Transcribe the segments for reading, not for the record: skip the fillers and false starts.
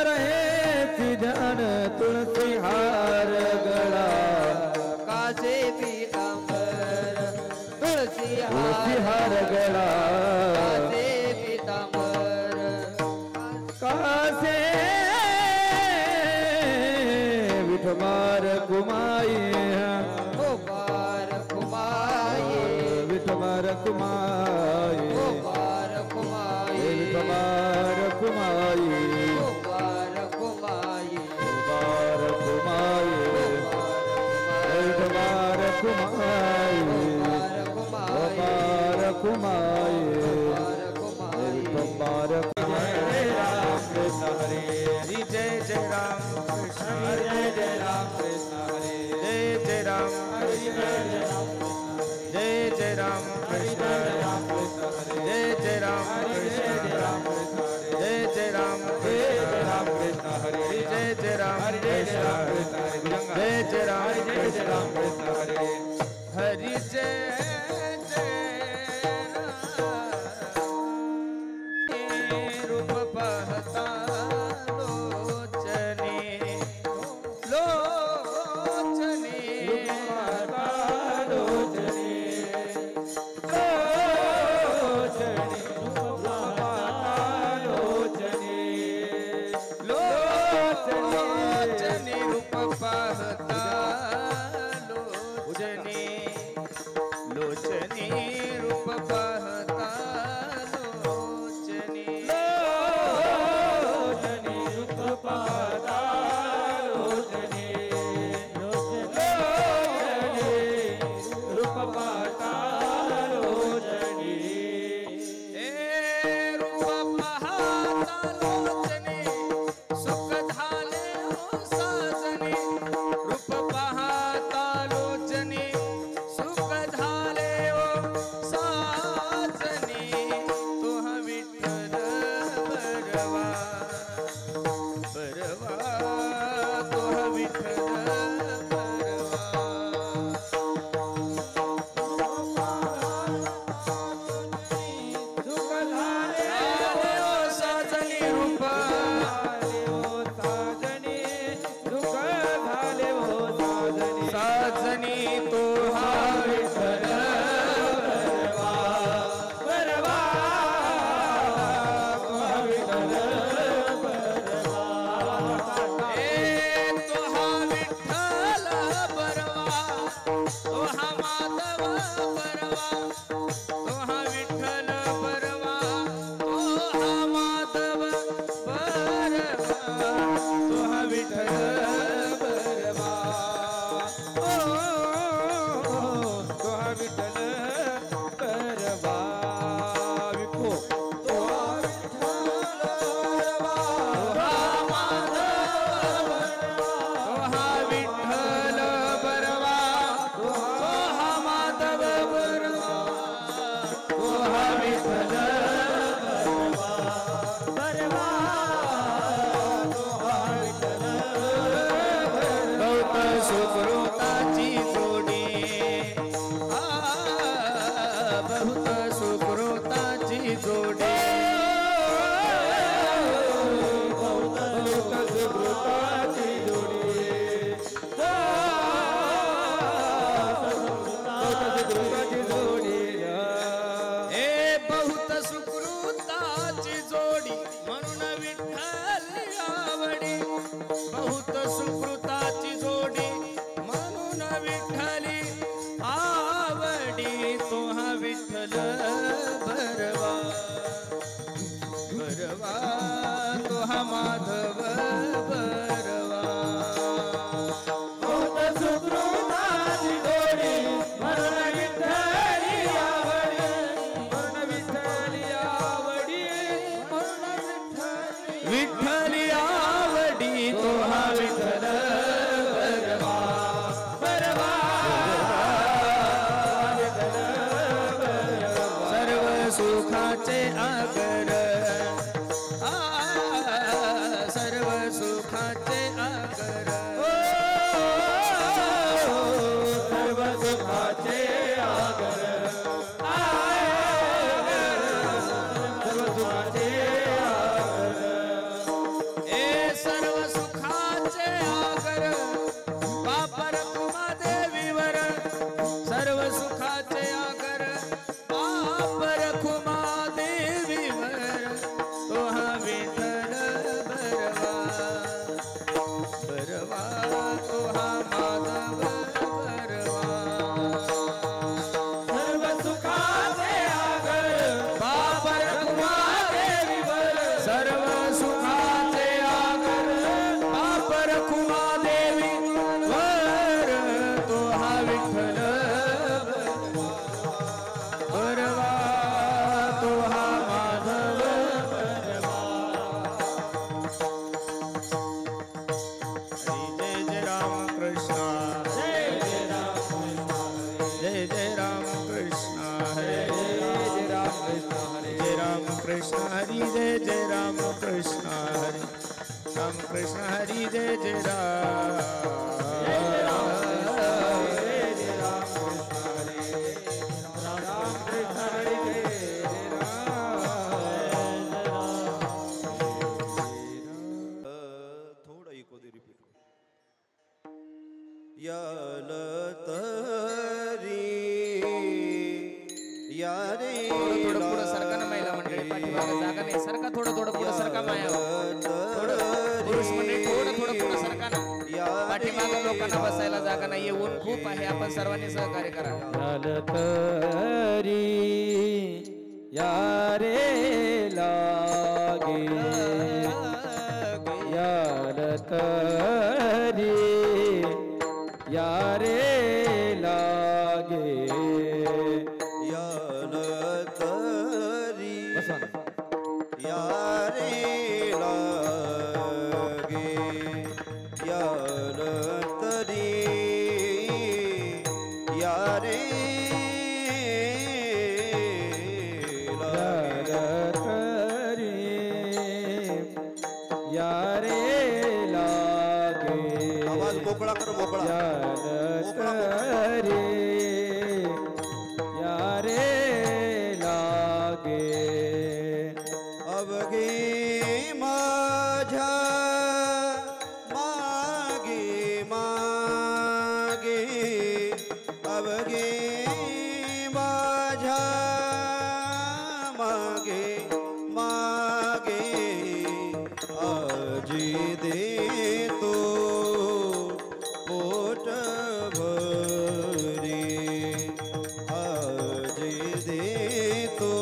रहे ध्यान तुलसी हार गला कासे पीतांबर तुलसी हार गला कासे पीतांबर कासे विठमार कुमाई गोपार कुमाये विठमार कुमाई गोपार कुमाये विठमार कुमाई गोपार कुमाये कुमार कुमाई विठमार कुमाई कुमार कुमाई कुमार जय राम कृष्ण हरे जय जय राम कृष्ण हरे जय राम कृष्ण हरे जय जय राम जय जय राम कृष्ण हरे जय जय राम कृष्ण जय जय राम कृष्ण हरे जय जय राम कृष्ण जय जय राम कृष्ण हरे हरि जय रूप बहता लोचने लोचने लोचने लोचने रूप बहता लोचने लोचने रूप बहता सुखाचे आगर सर्व सुखाचे हरि जय जय राम कृष्ण हरि जय जय थोड़ा इको दे रिपीट याल तरी यारे थोडं पुढं सरका ना महिला मंडळी पाठीमागे जागा नाही सरका थोडं पुढं सरका माया पुरुष मंडळी थोडं पुढं सरका ना पाठीमागे लोकांना बसायला जागा नाही ऊन खूप आहे आपण सर्वांनी सहकार्य करा याल तरी यारे लागे यार तरी यारे लागे यार तरी यारे लागे यार तरी यारे यारे लागे आवाज मोकळा कर मोकळा यारे यारे लागे अवघे माझ्या मागे मागे अवघे माझ्या मागे मागे आजी देतो पोट भरी आजी देतो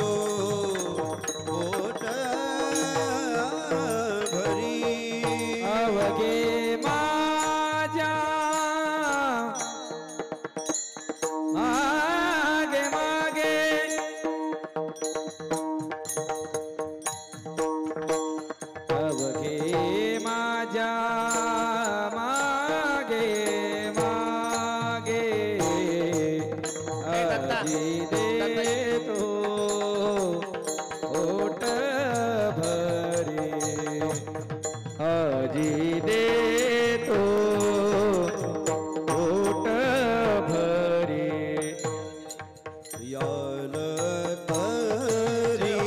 पोट भरी अवघे माझ्या मागे मागे अवघे माझ्या मागे मागे आजी देतो ओट भरी आजी देतो ओट भरी याल तरी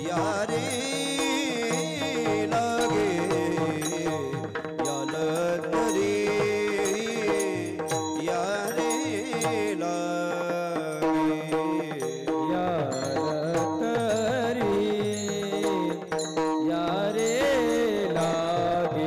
यारे लागे याल तरी यारे लागे याल तरी यारे लागे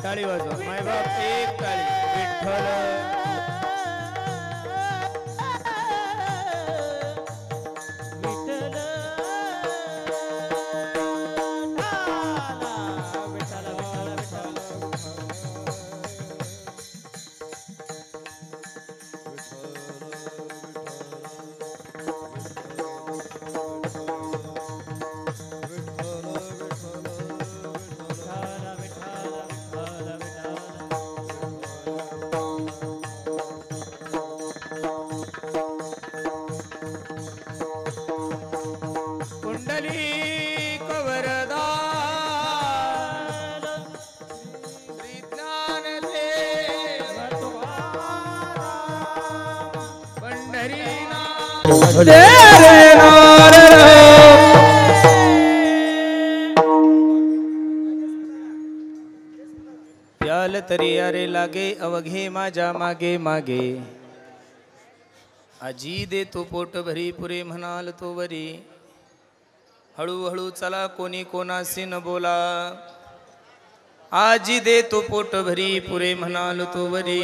टाळी वाजवा माय बाप एक टाळी विठ्ठल प्याल तरी अरे लागे अवघे माझ्या मागे मागे आजी दे तो पोट भरी पुरे म्हणाल तो वरी हळूहळू चला कोणी कोणाशी न बोला आजी दे तो पोट भरी पुरे म्हणाल तो वरी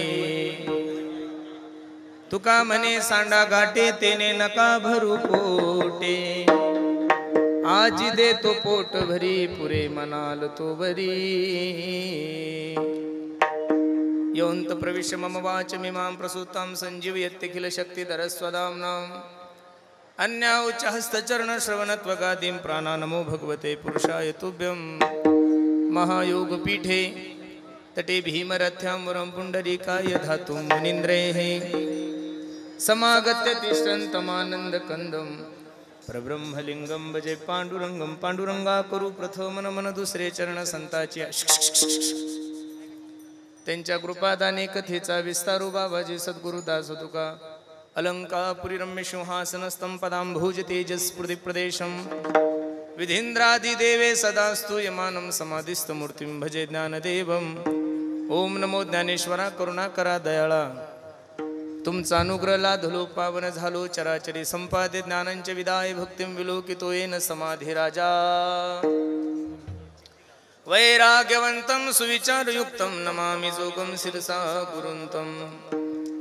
तुका म्हणे सांडा घाटे तेने नका भरू पोटे आज दे तो पोट भरी पुरे मनाल तो बरी योऽन्त प्रविश्य मम वाचमिमां प्रसूतां संजीवयत्यखिल शक्तिधर स्वधाम्नाम् अन्या उच्चहस्तचरण श्रवणत्वगादीं प्राणा नमो भगवते पुरुषाय तुभ्यं महायोगपीठे तटे भीमरथ्यां वरं पुण्डरीकाय धातुं मुनीन्द्रेः समागत्य तिष्ठन्तमानन्दकन्दं प्रब्रह्मलिंगं भजे पांडुरंगं पांडुरंगा करू प्रथम नमन दुसरे चरण संताची त्यांच्या कृपादाने कथेचा विस्तारू बाबाजी सद्गुरुदास तुका अलंकापुरी रम्य सिंहासनस्थं पदांभुज तेजस्फुर्ति प्रदेशं विधीन्द्रादिदेवे सदा स्तूयमानं समाधिस्थ मूर्तिं भजे ज्ञानदेवम् ओम नमो ज्ञानेश्वरा करुणाकरा दयाळा तुमचा अनुग्रह लाधलो पावन झालो चराचरी संपादे ज्ञानांचे विदाय भक्तिं विलोकितो येन समाधी राजा वैराग्यवंतं सुविचारयुक्तं नमामि जोगं शिरसा गुरुन्तं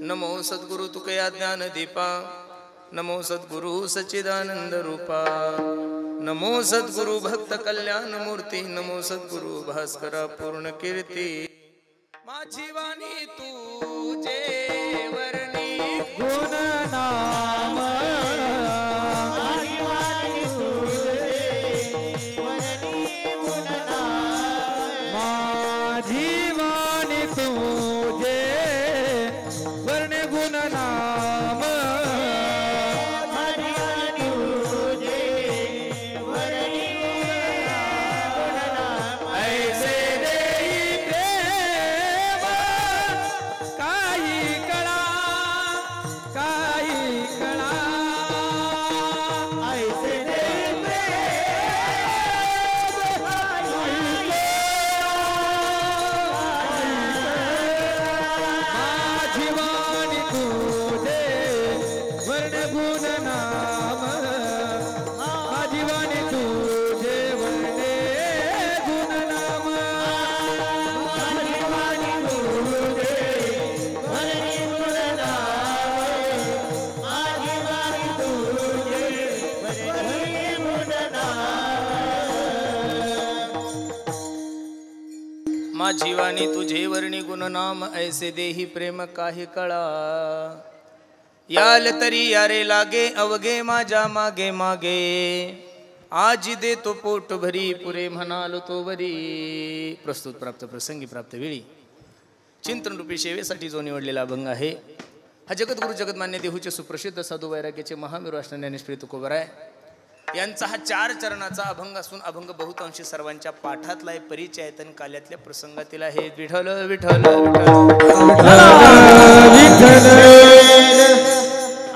नमो सद्गुरु तुकया ज्ञानदीपा नमो सद्गुरु सच्चिदानंद रूपा नमो सद्गुरु भक्त कल्याण मूर्ती नमो सद्गुरु भास्करा पूर्ण कीर्ती माझी वाणी तुझे वर्णी गुण नाम जीवानी तुझे वर्णी गुण नाम ऐसे देही प्रेम काही कळा याल तरी यारे लागे अवगे माझ्या मागे मागे आज दे तो पोट भरी पुरे म्हणाल तो बरी प्रस्तुत प्राप्त प्रसंगी प्राप्त वेळी चिंतन रूपी सेवेसाठी जो निवडलेला अभंग आहे हा जगद्गुरु जगन्मान्य देहूचे सुप्रसिद्ध साधू वैराग्याचे महावीर वाष्ण ज्ञानेश्वरी तुकोबर आहे यांचा हा 4 चरणाचा अभंग असून अभंग बहुतांशी सर्वांच्या पाठातला आहे परिचय आहे आणि काल्यातल्या प्रसंगातील आहे विठ्ठल विठ्ठल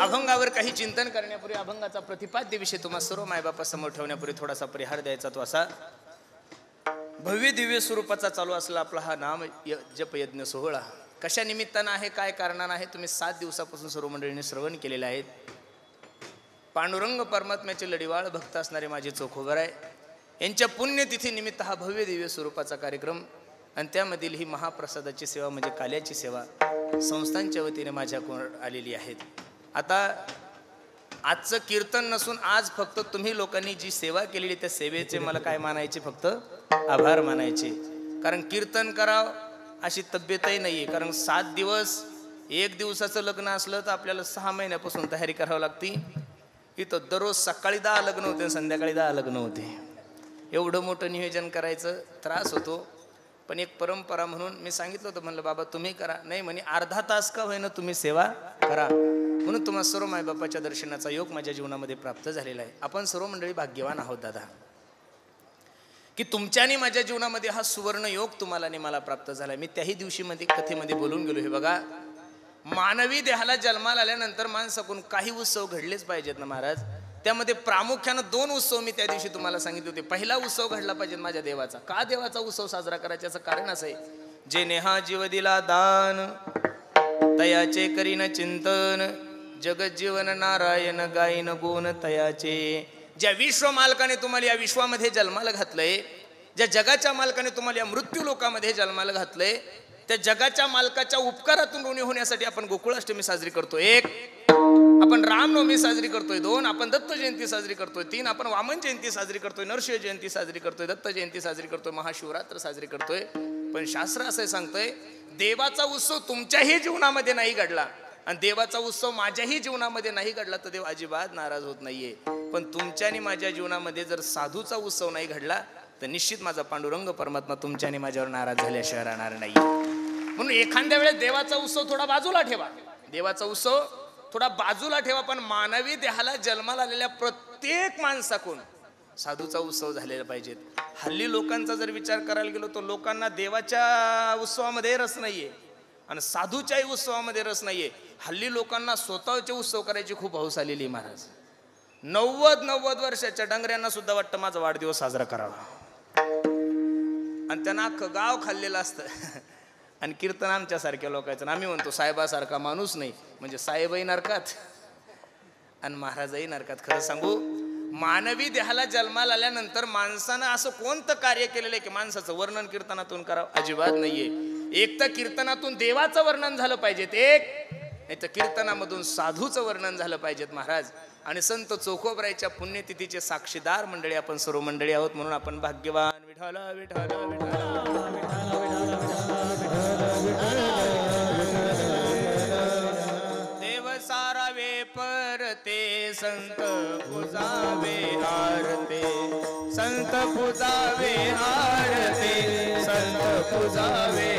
अभंगावर काही चिंतन करण्यापूर्वी अभंगाचा प्रतिपाद्य विषय तुम्हा सर्व मायबापासमोर ठेवण्यापूर्वी थोडासा परिहार द्यायचा तो असा भव्य दिव्य स्वरूपाचा चालू असला आपला हा नाम जप यज्ञ सोहळा कशा निमित्तानं आहे काय कारणानं आहे तुम्ही 7 दिवसापासून सर्व मंडळींनी श्रवण केलेले आहेत पांडुरंग परमात्म्याचे लढीवाळ भक्त असणारे माझे चोखोबर आहे यांच्या पुण्यतिथी निमित्त हा भव्य दिव्य स्वरूपाचा कार्यक्रम आणि त्यामधील ही महाप्रसादाची सेवा म्हणजे काल्याची सेवा संस्थांच्या वतीने माझ्याकडे आलेली आहेत आता आजचं कीर्तन नसून आज फक्त तुम्ही लोकांनी जी सेवा केलेली त्या सेवेचे मला काय मानायचे फक्त आभार मानायचे कारण कीर्तन करावं अशी तब्येतही नाहीये कारण 7 दिवस 1 दिवसाचं लग्न असलं तर आपल्याला 6 महिन्यापासून तयारी करावी लागती इथं दररोज सकाळी 10 लग्न होते संध्याकाळी 10 लग्न होते एवढं मोठं नियोजन करायचं त्रास होतो पण एक परंपरा म्हणून मी सांगितलं होतं म्हणलं बाबा तुम्ही करा नाही म्हणे अर्धा तास का होईना तुम्ही सेवा करा म्हणून तुम्हा सर्व मायबापाच्या दर्शनाचा योग माझ्या जीवनामध्ये प्राप्त झालेला आहे आपण सर्व मंडळी भाग्यवान आहोत दादा की तुमच्याने माझ्या जीवनामध्ये हा सुवर्ण योग तुम्हाला आणि मला प्राप्त झाला मी त्याही दिवशी मध्ये कथेमध्ये बोलून गेलो हे बघा मानवी देहाला जन्माला आल्यानंतर माणसाकडून काही उत्सव घडलेच पाहिजेत ना महाराज त्यामध्ये प्रामुख्याने 2 उत्सव मी त्या दिवशी तुम्हाला सांगितले होते पहिला उत्सव घडला पाहिजे माझ्या देवाचा का देवाचा उत्सव साजरा करायचा याचं कारण असं आहे जेने हा जीव दिला दान तयाचे करीन चिंतन जगत जीवन नारायण गायन गुण तयाचे ज्या विश्व मालकाने तुम्हाला या विश्वामध्ये जन्माला घातलंय ज्या जगाच्या मालकाने तुम्हाला या मृत्यू लोकामध्ये जन्माला घातलंय त्या जगाच्या मालकाच्या उपकारातून ऋणी होण्यासाठी आपण गोकुळाष्टमी साजरी करतोय. 1 आपण रामनवमी साजरी करतोय. 2 आपण दत्त जयंती साजरी करतोय. 3 आपण वामन जयंती साजरी करतोय, नरसिंह जयंती साजरी करतोय, दत्त जयंती साजरी करतोय, महाशिवरात्र साजरी करतोय. पण शास्त्र असं सांगतंय, देवाचा उत्सव तुमच्याही जीवनामध्ये नाही घडला आणि देवाचा उत्सव माझ्याही जीवनामध्ये नाही घडला तर देव अजिबात नाराज होत नाहीये. पण तुमच्या आणि माझ्या जीवनामध्ये जर साधूचा उत्सव नाही घडला तर निश्चित माझा पांडुरंग परमात्मा तुमच्या आणि माझ्यावर नाराज झाल्याशिवाय राहणार नाही. म्हणून एखाद्या वेळेस देवाचा उत्सव थोडा बाजूला ठेवा, देवाचा उत्सव थोडा बाजूला ठेवा, पण मानवी देहाला जन्माला आलेल्या प्रत्येक माणसाकडून साधूचा उत्सव झालेला पाहिजेत. हल्ली लोकांचा जर विचार करायला गेलो तर लोकांना देवाच्या उत्सवामध्ये रस नाहीये आणि साधूच्याही उत्सवामध्ये रस नाहीये. हल्ली लोकांना स्वतःचे उत्सव करायची खूप हौस आलेली. महाराज 90 वर्षाच्या डंगऱ्यांना सुद्धा वाटतं माझा वाढदिवस साजरा करावा आणि त्यांना अख्खं गाव खाल्लेलं असतं. आणि कीर्तन आमच्यासारख्या लोकांचं, आम्ही म्हणतो साहेबासारखा माणूस नाही, म्हणजे साहेबही नरकात आणि महाराजही नरकात. खरं सांगू, मानवी देहाला जन्माला आल्यानंतर माणसानं असं कोणतं कार्य केलेलं आहे की माणसाचं वर्णन कीर्तनातून करावं? अजिबात नाहीये. एक तर कीर्तनातून देवाचं वर्णन झालं पाहिजे, नाही तर कीर्तनामधून साधूचं वर्णन झालं पाहिजेत महाराज. आणि संत चोखोबरायच्या पुण्यतिथीचे साक्षीदार मंडळी आपण सर्व मंडळी आहोत, म्हणून आपण भाग्यवान. विठ्ठल विठ्ठल देव सारावे परते, संत पूजावे आरते, संत पूजावे आरते, संत पूजावे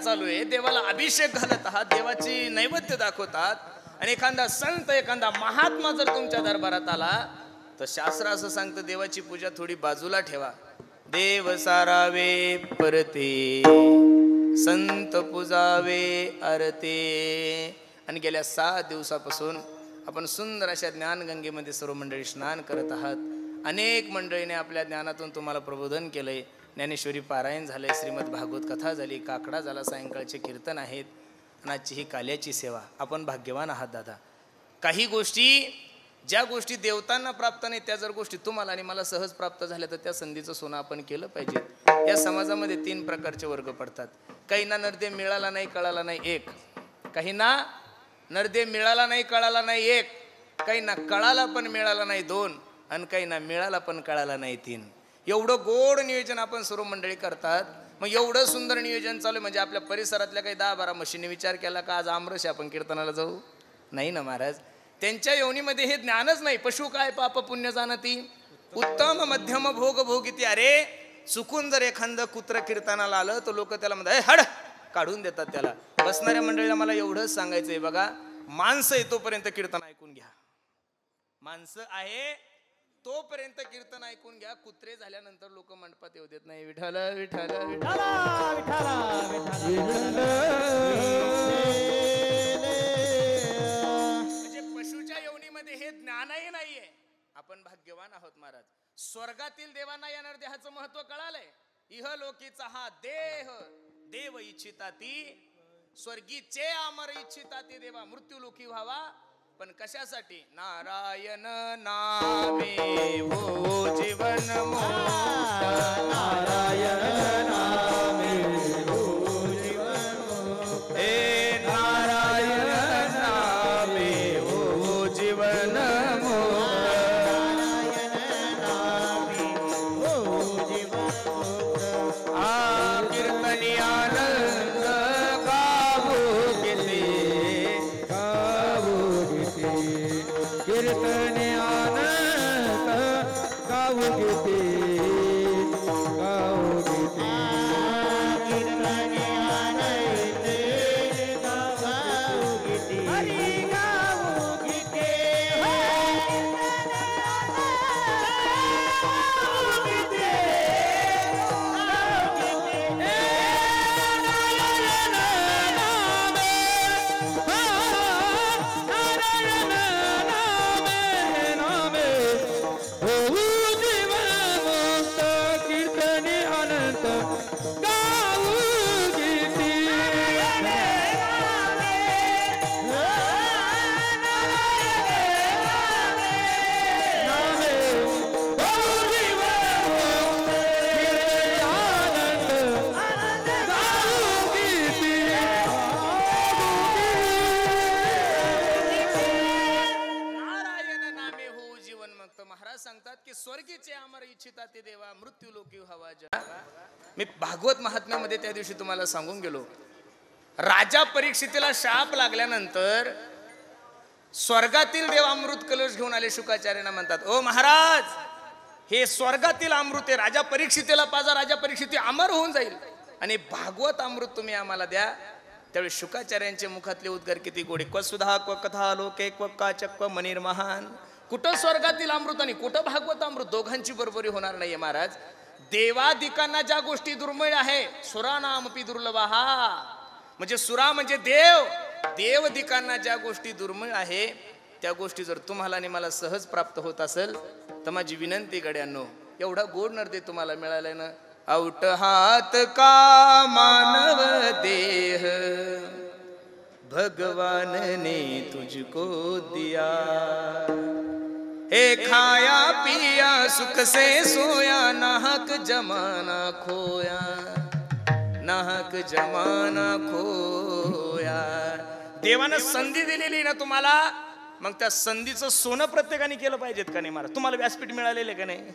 चालू आहे. देवाला अभिषेक घालत आहात, देवाची नैवेद्य दाखवतात आणि एखादा संत एखादा महात्मा जर तुमच्या दरबारात आला तर शास्त्र असं सांगतं देवाची पूजा थोडी बाजूला ठेवा. देव सारावे परते, संत पूजावे आरते. आणि गेल्या 7 दिवसापासून आपण सुंदर अशा ज्ञानगंगेमध्ये सर्व मंडळी स्नान करत आहात. अनेक मंडळीने आपल्या ज्ञानातून तुम्हाला प्रबोधन केलंय. ज्ञानेश्वरी पारायण झालंय, श्रीमद भागवत कथा झाली, काकडा झाला, सायंकाळचे कीर्तन आहेत, आणि आजची ही काल्याची सेवा. आपण भाग्यवान आहात दादा. काही गोष्टी ज्या गोष्टी देवतांना प्राप्त नाही त्या जर गोष्टी तुम्हाला आणि मला सहज प्राप्त झाल्या तर त्या संधीचं सोनं आपण केलं पाहिजे. या समाजामध्ये 3 प्रकारचे वर्ग पडतात. काहींना नरदेव मिळाला नाही, कळाला नाही, 1. काहींना नरदेव मिळाला नाही, कळाला नाही, 1. काहींना कळाला पण मिळाला नाही, 2. आणि काहींना मिळाला पण कळाला नाही, 3. एवढं गोड नियोजन आपण सर्व मंडळी करतात. मग एवढं सुंदर नियोजन चालू म्हणजे आपल्या परिसरातल्या काही 10-12 म्हशींनी विचार केला का आज आमरस आपण कीर्तनाला जाऊ? नाही ना महाराज. त्यांच्या योनीमध्ये हे ज्ञानच नाही. पशु काय पाप पुण्य जाणती, उत्तम मध्यम भोग भोगिती. अरे चुकून जर एखादं कुत्र कीर्तनाला आलं तर लोक त्याला म्हणतात हड, काढून देतात त्याला. बसणाऱ्या मंडळीला मला एवढंच सांगायचंय, बघा माणसं आहे तोपर्यंत कीर्तन ऐकून घ्या. माणसं आहे तोपर्यंत कीर्तन ऐकून घ्या. कुत्रे झाल्यानंतर लोक मंडपात येऊ देत नाही. विठ्ठल विठ्ठल विठ्ठल म्हणजे पशुच्या योनीमध्ये हे ज्ञानही नाहीये. आपण भाग्यवान आहोत महाराज. स्वर्गातील देवांना या नरदेहाचं महत्व कळालंय. इहलोकीचा हा देह देव इच्छिताती, स्वर्गीचे अमर इच्छिताती देवा. मृत्यूलोकी व्हावा पण कशासाठी? नारायण नामे हो जीवन मोक्ष, नारायण नामे हो जीवन मोक्ष, हे नारायण नामे हो जीवन मोक्ष. मृत्यू लोकी व्हावा जन. मी भागवत महात्म्यामध्ये त्या दिवशी तुम्हाला सांगून गेलो, राजा परीक्षितीला शाप लागल्यानंतर स्वर्गातील देव अमृत कलश घेऊन आले. शुकाचार्यांना म्हणतात, ओ महाराज, हे स्वर्गातील अमृत आहे, राजा परीक्षितीला पाजा, राजा परीक्षिती अमर होऊन जाईल आणि भागवत अमृत तुम्ही आम्हाला द्या. त्यावेळी शुकाचार्यांच्या मुखातले उद्गार किती गोडी. क्व सुधा क्व कथा लोके क्व काचक क्व मनीर महान. कुठं स्वर्गातील अमृत आणि कुठं भागवत अमृत, दोघांची बरोबरी होणार नाहीये महाराज. देवादिकांना ज्या गोष्टी दुर्मिळ आहे, सुरानामपि दुर्लभहा, म्हणजे सुरा म्हणजे देव, देवदिकांना ज्या गोष्टी दुर्मिळ आहे त्या गोष्टी जर तुम्हाला आणि मला सहज प्राप्त होत असेल तर माझी विनंती गड्यांनो, एवढा गोड नर्दे तुम्हाला मिळालाय ना. औट हात का मानव देह भगवान ने तुझको दिया, हे खाया पिया सुख से सोया, नाहक जमाना खोया, नाहक जमाना खोया. देवानं संधी दिलेली ना तुम्हाला, मग त्या संधीचं सोनं प्रत्येकाने केलं पाहिजेत का नाही महाराज. तुम्हाला व्यासपीठ मिळालेले का नाही.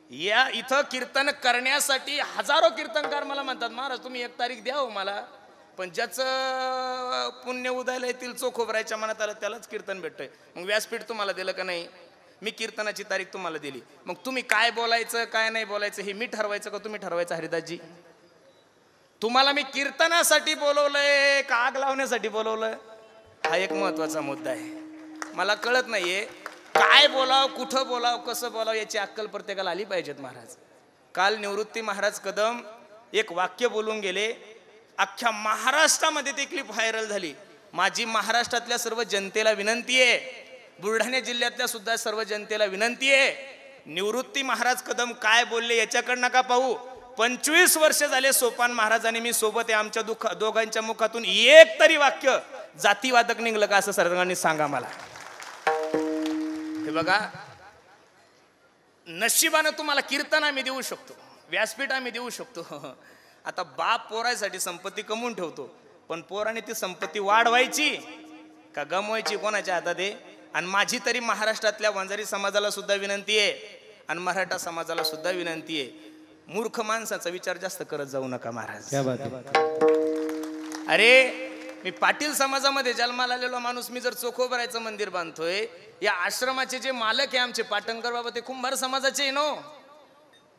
या इथं कीर्तन करण्यासाठी हजारो कीर्तनकार मला म्हणतात, महाराज तुम्ही एक तारीख द्या हो मला, पण ज्याचं पुण्य उदायला येतील चोखोबरायच्या मनात आलं त्यालाच कीर्तन भेटतंय. मग व्यासपीठ तुम्हाला दिलं का नाही. मी कीर्तनाची तारीख तुम्हाला दिली, मग तुम्ही काय बोलायचं काय नाही बोलायचं हे मी ठरवायचं का तुम्ही ठरवायचं. हरिदासजी, तुम्हाला मी कीर्तनासाठी बोलवलंय का आग लावण्यासाठी बोलवलंय, हा एक महत्वाचा मुद्दा आहे. मला कळत नाहीये काय बोलाव, कुठं बोलाव, कसं बोलाव, याची अक्कल प्रत्येकाला आली पाहिजेत महाराज. काल निवृत्ती महाराज कदम एक वाक्य बोलून गेले, अख्ख्या महाराष्ट्रामध्ये ती क्लिप व्हायरल झाली. माझी महाराष्ट्रातल्या सर्व जनतेला विनंती आहे, बुलढाणा जिल्ह्यातल्या सुद्धा सर्व जनतेला विनंती आहे, निवृत्ती महाराज कदम काय बोलले याच्याकडे नका पाहू. 25 वर्ष झाले सोपान महाराजांनी मी सोबत आहे, आमच्या दोघांच्या मुखातून एक तरी वाक्य जातीवादक निघलं का असं सर्वांनी सांगा मला. हे बघा, नशिबानं तुम्हाला कीर्तन आम्ही देऊ शकतो, व्यासपीठ आम्ही देऊ शकतो. आता बाप पोरासाठी संपत्ती कमवून ठेवतो, पण पोराने ती संपत्ती वाढवायची का गमवायची कोणाच्या हातात आहे. आणि माझी तरी महाराष्ट्रातल्या वंजारी समाजाला सुद्धा विनंती आहे आणि मराठा समाजाला सुद्धा विनंती आहे, मूर्ख माणसाचा विचार जास्त करत जाऊ नका महाराज. अरे मी पाटील समाजामध्ये जन्माला आलेलो माणूस, मी जर चोखोबरायचं मंदिर बांधतोय, या आश्रमाचे जे मालक आहे आमचे पाटणकर बाबा ते कुंभार समाजाचे नो.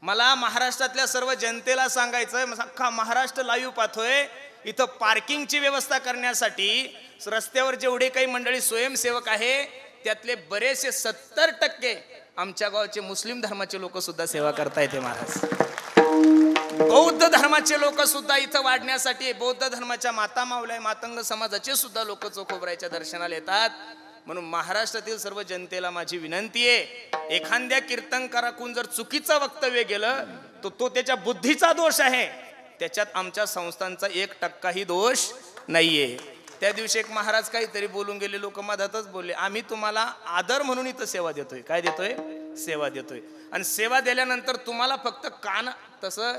मला महाराष्ट्रातल्या सर्व जनतेला सांगायचं, अख्खा महाराष्ट्र लाईव्ह पाहतोय, इथं पार्किंगची व्यवस्था करण्यासाठी रस्त्यावर जेवढे काही मंडळी स्वयंसेवक आहे त्यातले बरेचसे 70% आमच्या गावाचे मुस्लिम धर्माचे लोक सुद्धा सेवा करता येते महाराज. बौद्ध धर्माचे लोक सुद्धा इथं वाढण्यासाठी, बौद्ध धर्माच्या माता मावल्या मातंग समाजाचे सुद्धा लोक चोखोबरायच्या दर्शनाला येतात. म्हणून महाराष्ट्रातील सर्व जनतेला माझी विनंती आहे, एखाद्या कीर्तनकाराकडून जर चुकीचं वक्तव्य गेलं तर तो त्याच्या बुद्धीचा दोष आहे, त्याच्यात आमच्या संस्थांचा 1% दोष नाहीये. त्या दिवशी एक महाराज काहीतरी बोलून गेले, लोक मधातच बोलले, आम्ही तुम्हाला आदर म्हणून इथं सेवा देतोय. काय देतोय? सेवा देतोय. आणि सेवा दिल्यानंतर तुम्हाला फक्त कान, तसं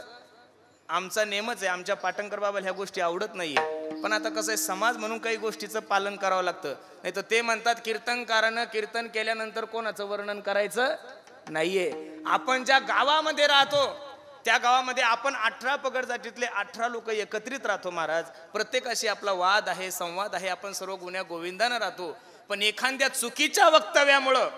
आमचा नेमच आहे, आमच्या पाटणकर बाबाला ह्या गोष्टी आवडत नाहीये, पण आता कसं आहे, समाज म्हणून काही गोष्टीचं पालन करावं लागतं. नाही तर ते म्हणतात कीर्तनकारानं कीर्तन केल्यानंतर कोणाचं वर्णन करायचं नाहीये. आपण ज्या गावामध्ये राहतो त्या गावामध्ये आपण 18 पगड जातीतले 18 लोक एकत्रित राहतो महाराज. प्रत्येकाशी आपला वाद आहे, संवाद आहे, आपण सर्व गुण्या गोविंदानं राहतो. पण एखाद्या चुकीच्या वक्तव्यामुळं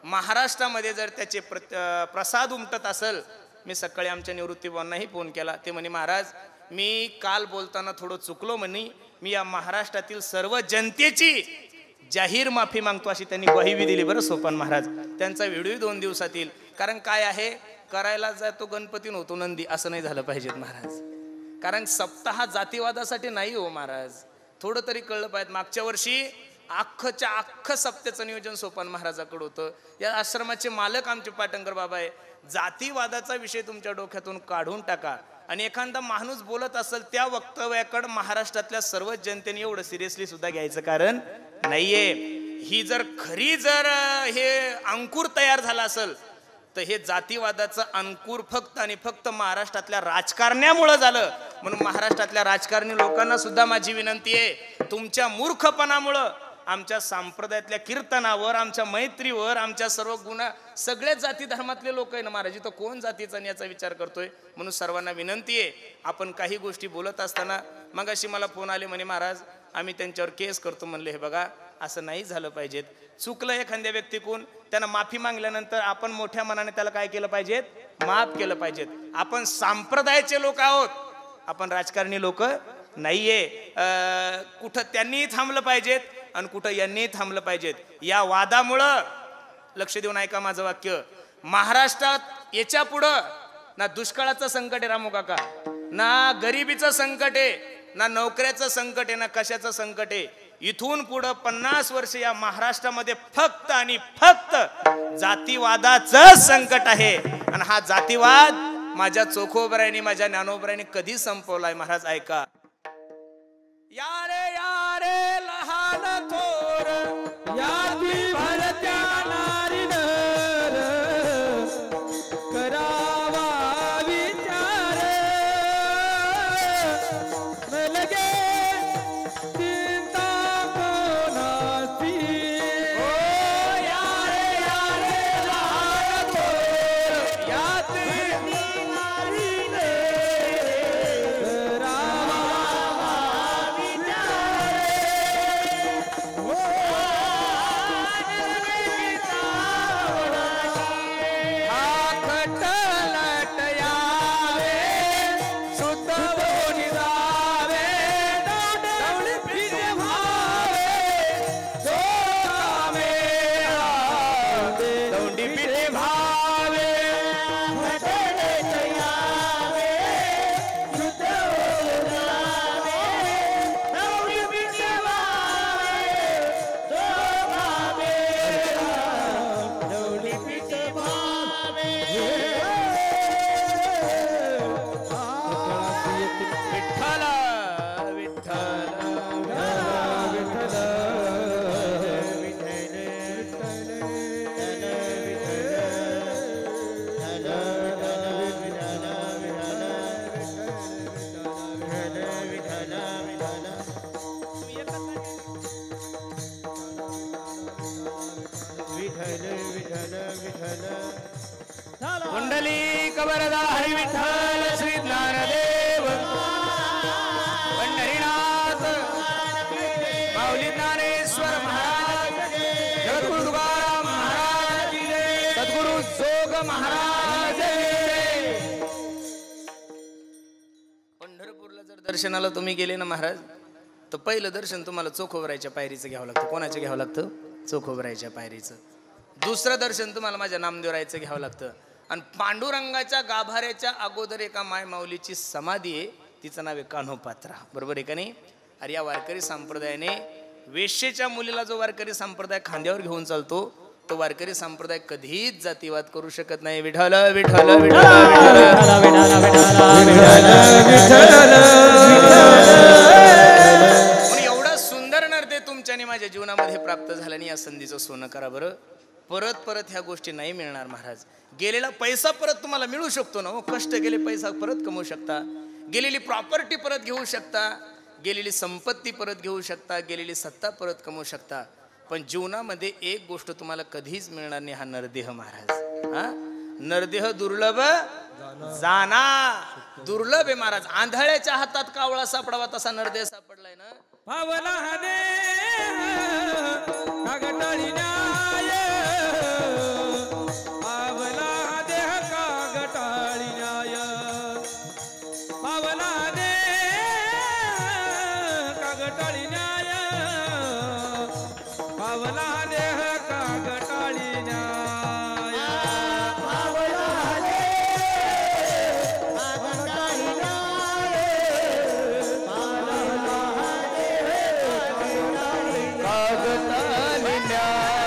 महाराष्ट्रामध्ये जर त्याचे प्रसाद उमटत असेल, मी सकाळी आमच्या निवृत्तीबाबांनाही फोन केला, ते म्हणे महाराज मी काल बोलताना थोडं चुकलो म्हणे, मी या महाराष्ट्रातील सर्व जनतेची जाहीर माफी मागतो, अशी त्यांनी ग्वाही दिली. बरं सोपान महाराज, त्यांचा व्हिडिओ 2 दिवसात येईल. कारण काय आहे, करायला जातो गणपती नव्हतो नंदी, असं नाही झालं पाहिजे महाराज. कारण सप्ताह जातीवादासाठी नाही हो महाराज, थोडं तरी कळलं पाहिजे. मागच्या वर्षी अख्खं सप्त्याचं नियोजन सोपान महाराजाकडे होतं. या आश्रमाचे मालक आमचे पाटणकर बाबा आहे. जातीवादाचा विषय तुमच्या डोक्यातून काढून टाका. आणि एखादा माणूस बोलत असेल त्या वक्तव्याकडे महाराष्ट्रातल्या सर्व जनतेने एवढं सिरियसली सुद्धा घ्यायचं कारण नाहीये. ही जर खरी जर हे अंकुर तयार झाला असेल तर हे जातीवादाचं अंकुर फक्त आणि फक्त महाराष्ट्रातल्या राजकारण्यामुळे झालं. म्हणून महाराष्ट्रातल्या राजकारणी लोकांना सुद्धा माझी विनंती आहे, तुमच्या मूर्खपणामुळं आमच्या संप्रदायातल्या कीर्तनावर, आमच्या मैत्रीवर, आमच्या सर्व गुणा, सगळ्या जाती धर्मातले लोक आहे ना महाराज, तर कोण जातीचा आणि याचा विचार करतोय. म्हणून सर्वांना विनंती आहे, आपण काही गोष्टी बोलत असताना, मग अशी मला फोन आले म्हणे महाराज आम्ही त्यांच्यावर केस करतो. म्हणले हे बघा असं नाही झालं पाहिजेत. चुकलं एखाद्या व्यक्तीकडून, त्यानं माफी मागल्यानंतर आपण मोठ्या मनाने त्याला काय केलं पाहिजेत, माफ केलं पाहिजेत. आपण संप्रदायाचे लोक आहोत, आपण राजकारणी लोक नाहीये. कुठं त्यांनी थांबलं पाहिजेत आणि कुठं यांनी थांबलं पाहिजेत. या वादामुळं लक्ष देऊन ऐका माझं वाक्य, महाराष्ट्रात याच्या पुढं ना दुष्काळाचं संकट आहे रामू काका, ना गरिबीचं संकट आहे, ना नोकऱ्याचं संकट आहे, ना कशाचं संकट आहे. इथून पुढं 50 वर्ष या महाराष्ट्रामध्ये फक्त आणि फक्त जातीवादाचं संकट आहे. आणि हा जातीवाद माझ्या चोखोबरायांनी, माझ्या ज्ञानोबरायांनी कधी संपवलाय महाराज ऐका. यारे यारे लहान थोर यादी भरत्या नारी नर करावा विचार मलगे चिंता कोणाची. ओ यारे यारे लहान थोर यादी नारी नर करावा कुंडली कबरदा हरी विठ्ठल श्री ज्ञानदेव पंढरीनाथ माऊली ज्ञानेश्वर महाराज, जगद्गुरु तुकाराम महाराज, सद्गुरु जोग महाराज. पंढरपूरला जर दर्शनाला तुम्ही गेले ना महाराज, तर पहिलं दर्शन तुम्हाला चोखोबरायच्या पायरीचं घ्यावं लागतं. कोणाचं घ्यावं लागतं? चोखोबरायच्या पायरीचं. दुसरं दर्शन तुम्हाला माझ्या नामदेवरायचं घ्यावं लागतं. आणि पांडुरंगाच्या गाभाऱ्याच्या अगोदर एका माय माऊलीची समाधी आहे, तिचं नाव आहे कान्होपात्रा. बरोबर आहे का नाही? अरे या वारकरी संप्रदायाने वेश्येच्या मुलीला जो वारकरी संप्रदाय खांद्यावर घेऊन चालतो, तो वारकरी संप्रदाय कधीच जातीवाद करू शकत नाही. विठ्ठल विठ्ठल एवढा सुंदर नर्दे तुमच्या आणि माझ्या जीवनामध्ये प्राप्त झाला, आणि या संधीचं सोनं करा बरं. परत परत ह्या गोष्टी नाही मिळणार महाराज. गेलेला पैसा परत तुम्हाला मिळू शकतो ना हो, कष्ट केले पैसा परत कमवू शकता, गेलेली प्रॉपर्टी परत घेऊ शकता, गेलेली संपत्ती परत घेऊ शकता, गेलेली सत्ता परत कमवू शकता. पण जीवनामध्ये एक गोष्ट तुम्हाला कधीच मिळणार नाही, हा नरदेह महाराज. हा नरदेह दुर्लभ जाना, दुर्लभ आहे महाराज. आंधळ्याच्या हातात कावळा सापडावा तसा नरदेह सापडलाय ना. पावला हने कागटाळी न्याय, पावला देह कागटाळी न्याय, पावला दे कागटाळी न्याय, पावला देह कागटाळी न्याय, पावला दे कागटाळी न्याय, कागताली न्याय.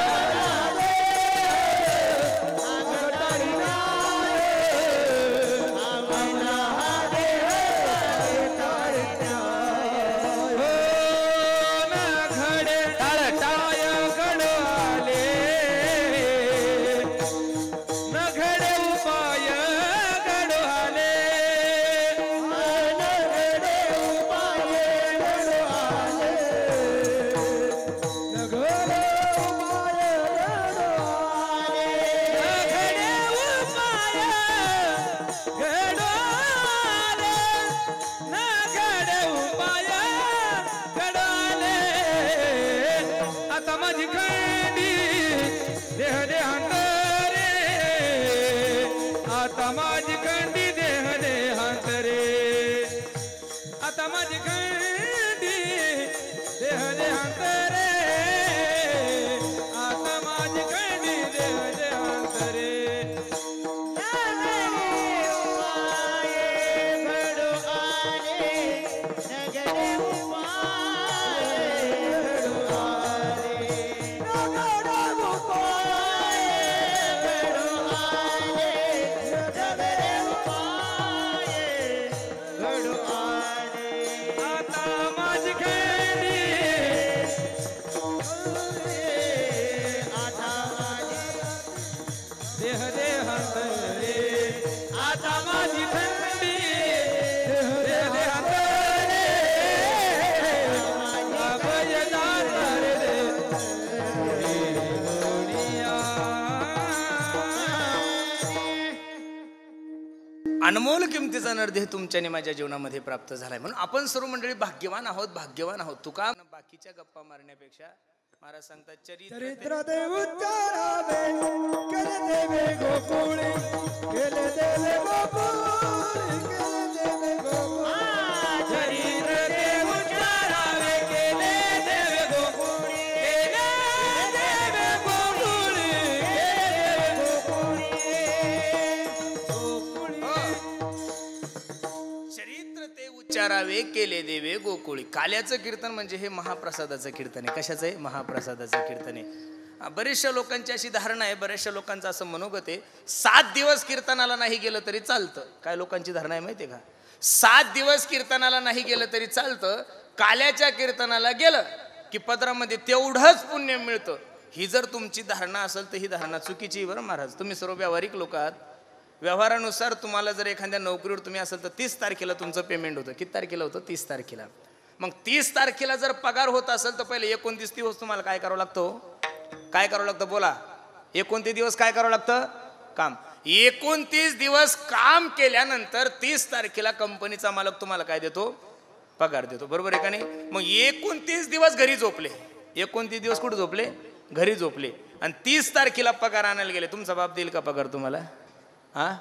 अनमोल किमतीचा नरदेह तुमच्याने माझ्या जीवनामध्ये प्राप्त झालाय. म्हणून आपण सर्व मंडळी भाग्यवान आहोत, भाग्यवान आहोत. तुका बाकीच्या गप्पा मारण्यापेक्षा महाराज सांगतात चरित्र देव उच्चारावे केले देवे गोकुळी केले देवे गोकुळी केले देवे गोकुळी चरित्र देव उच्चारावे केले देवे गोकुळी केले देवे गोकुळी चरित्र ते उच्चारावे केले देवे गोकुळी. काल्याचं कीर्तन म्हणजे हे महाप्रसादाचं कीर्तन आहे. कशाचं आहे? महाप्रसादाचं कीर्तन आहे. बरेचशा लोकांची अशी धारणा आहे, बऱ्याचशा लोकांचं असं मनोगत आहे, 7 दिवस कीर्तनाला नाही गेलं तरी चालतं. काय लोकांची धारणा आहे माहिती आहे का? 7 दिवस कीर्तनाला नाही गेलं तरी चालतं, काल्याच्या कीर्तनाला गेलं की पदरामध्ये तेवढंच पुण्य मिळतं. ही जर तुमची धारणा असेल तर ही धारणा चुकीची. बरं महाराज, तुम्ही सर्व व्यावहारिक लोक आहात. व्यवहारानुसार तुम्हाला जर एखाद्या नोकरीवर तुम्ही असेल तर 30 तारखेला तुमचं पेमेंट होतं. किती तारखेला होतं? 30 तारखेला. मग 30 तारखेला जर पगार होत असेल तर पहिले 29 दिवस तुम्हाला काय करावं लागतं? काय करावं लागतं? बोला. 29 दिवस काय करावं लागतं? काम. 29 दिवस काम केल्यानंतर 30 तारखेला कंपनीचा मालक तुम्हाला काय देतो? पगार देतो. बरोबर आहे का नाही? मग 29 दिवस घरी झोपले. 29 दिवस कुठे झोपले? घरी झोपले. आणि 30 तारखेला पगार आणायला गेले. तुमचा बाप देईल का पगार तुम्हाला? हा,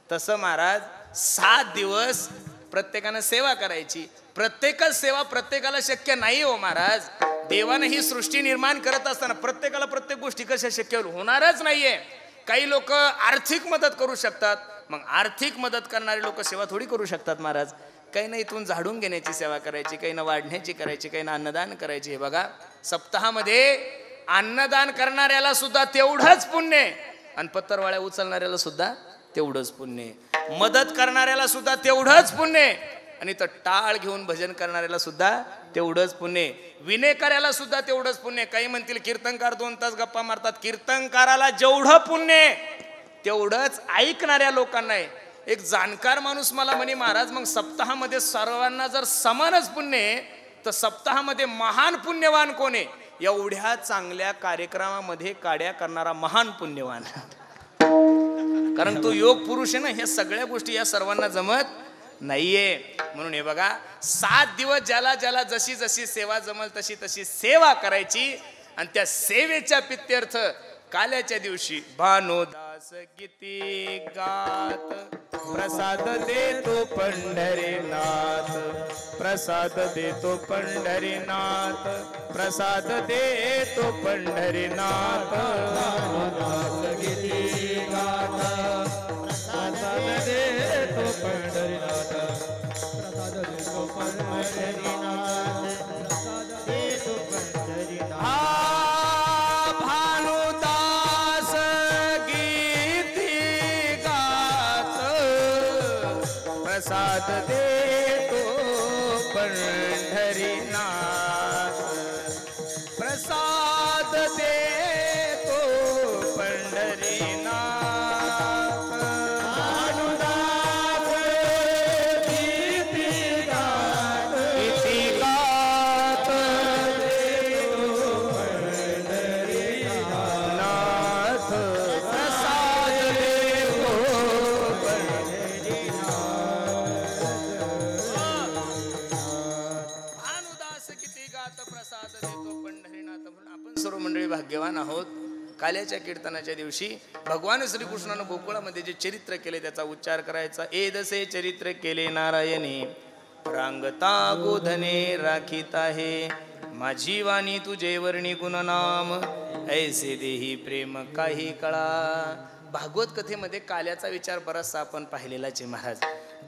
तसं महाराज 7 दिवस प्रत्येकानं सेवा करायची. प्रत्येकाच सेवा प्रत्येकाला शक्य नाही हो महाराज. देवानं ही सृष्टी निर्माण करत असताना प्रत्येकाला प्रत्येक गोष्टी कशा शक्य होणारच नाहीये. काही लोक आर्थिक मदत करू शकतात, मग आर्थिक मदत करणारे लोक सेवा थोडी करू शकतात महाराज. काही ना इथून झाडून घेण्याची सेवा करायची, काही ना वाढण्याची करायची, काही ना अन्नदान करायची. हे बघा, सप्ताहामध्ये अन्नदान करणाऱ्याला सुद्धा तेवढंच पुण्य आणि पत्तरवाळ्या उचलणाऱ्याला सुद्धा तेवढंच पुण्य, मदत करणाऱ्याला सुद्धा तेवढंच पुण्य आणि तर टाळ घेऊन भजन करणाऱ्याला सुद्धा तेवढंच पुण्य, विनेकऱ्याला सुद्धा तेवढंच पुण्य. काही म्हणतील कीर्तनकार 2 तास गप्पा मारतात. कीर्तनकाराला जेवढं पुण्य तेवढंच ऐकणाऱ्या लोकांना आहे. एक जाणकार माणूस मला म्हणे, महाराज मग सप्ताहामध्ये सर्वांना जर समानच पुण्य तर सप्ताहामध्ये महान पुण्यवान कोण आहे? एवढ्या चांगल्या कार्यक्रमामध्ये काड्या करणारा महान पुण्यवान. कारण तो योग पुरुष आहे ना. ह्या सगळ्या गोष्टी या सर्वांना जमत नाहीये. म्हणून हे बघा, 7 दिवस ज्याला ज्याला जशी जशी सेवा जमल तशी तशी सेवा करायची. आणि त्या सेवेच्या प्रित्यर्थ काल्याच्या दिवशी भानुदास गीती गात प्रसाद देतो पंढरीनाथ, प्रसाद देतो पंढरीनाथ, प्रसाद देतो पंढरीनाथ. भानुदास गीती गात प्रसाद देतो पंढरीनाथ, प्रसाद देतो पंढरीनाथ, प्रसाद देतो पंढरीनाथ. भानुदास गीती गात प्रसाद देतो पंढरीनाथ, प्रसाद देतो पंढरीनाथ. भानुदास गीती गात गीती गात देतो पंढरीनाथ, प्रसाद देतो भानुदास किती गात प्रसाद देतो पंढरीनाथ. म्हणून आपण सर्व मंडळी भाग्यवान आहोत. काल्याच्या कीर्तनाच्या दिवशी भगवान श्रीकृष्णानं गोकुळामध्ये जे चरित्र केले त्याचा उच्चार करायचा. एदसे चरित्र केले नारायणे, रांगता गोधने राखीत आहे, माझी वाणी तुझे वर्णी गुणनाम, ऐसे देही प्रेम काही कळा. भागवत कथेमध्ये काल्याचा विचार बराचसा आपण पाहिलेलाच आहे महाराज.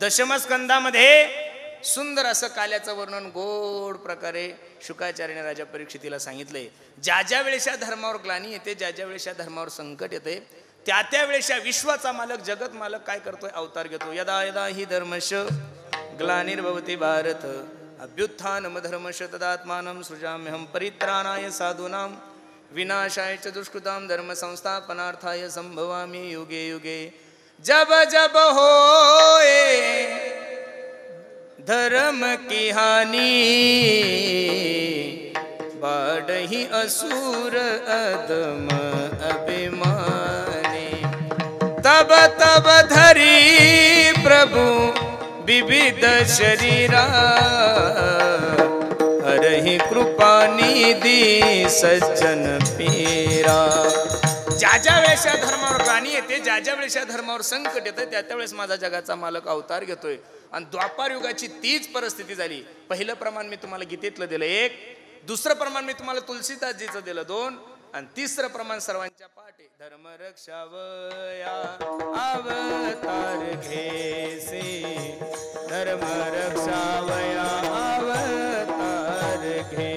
दशमस्कंदामध्ये सुंदर असं काल्याचं वर्णन गोड प्रकारे शुकाचार्याने राजा परीक्षितीला सांगितलंय. ज्या ज्या वेळेस या धर्मावर ग्लानी येते, ज्या ज्या वेळेस या धर्मावर संकट येते, त्या त्या वेळेस या विश्वाचा मालक जगत मालक काय करतोय? अवतार घेतो. यदा यदा हि धर्मश ग्लानिर्भवति भारत अभ्युत्थानम धर्मश तदात्मानं सृजाम्यहं परित्राणाय साधूनां विनाशाय च दुष्कृतां धर्म संस्थापनार्थाय संभवामि युगे युगे. जब जब होए धर्म की हानि, बाढ़ही असुर अधम अभिमानी, तब तब तब धरी प्रभु विविध शरीरा हरहि कृपा निधी सज्जन पीरा। ज्या ज्या वेळेस या धर्मावर प्राणी येते, ज्या ज्या वेळेस या धर्मावर संकट येतं, त्या त्यावेळेस माझा जगाचा मालक अवतार घेतोय. आणि द्वापार युगाची तीच परिस्थिती झाली. पहिलं प्रमाण मी तुम्हाला गीतेतलं दिलं 1, दुसरं प्रमाण मी तुम्हाला तुलसीदासजीचं दिलं 2, आणि तिसरं प्रमाण सर्वांच्या पाठी धर्म रक्षावया अवतार घेसे, धर्म रक्षावया अवतार घे,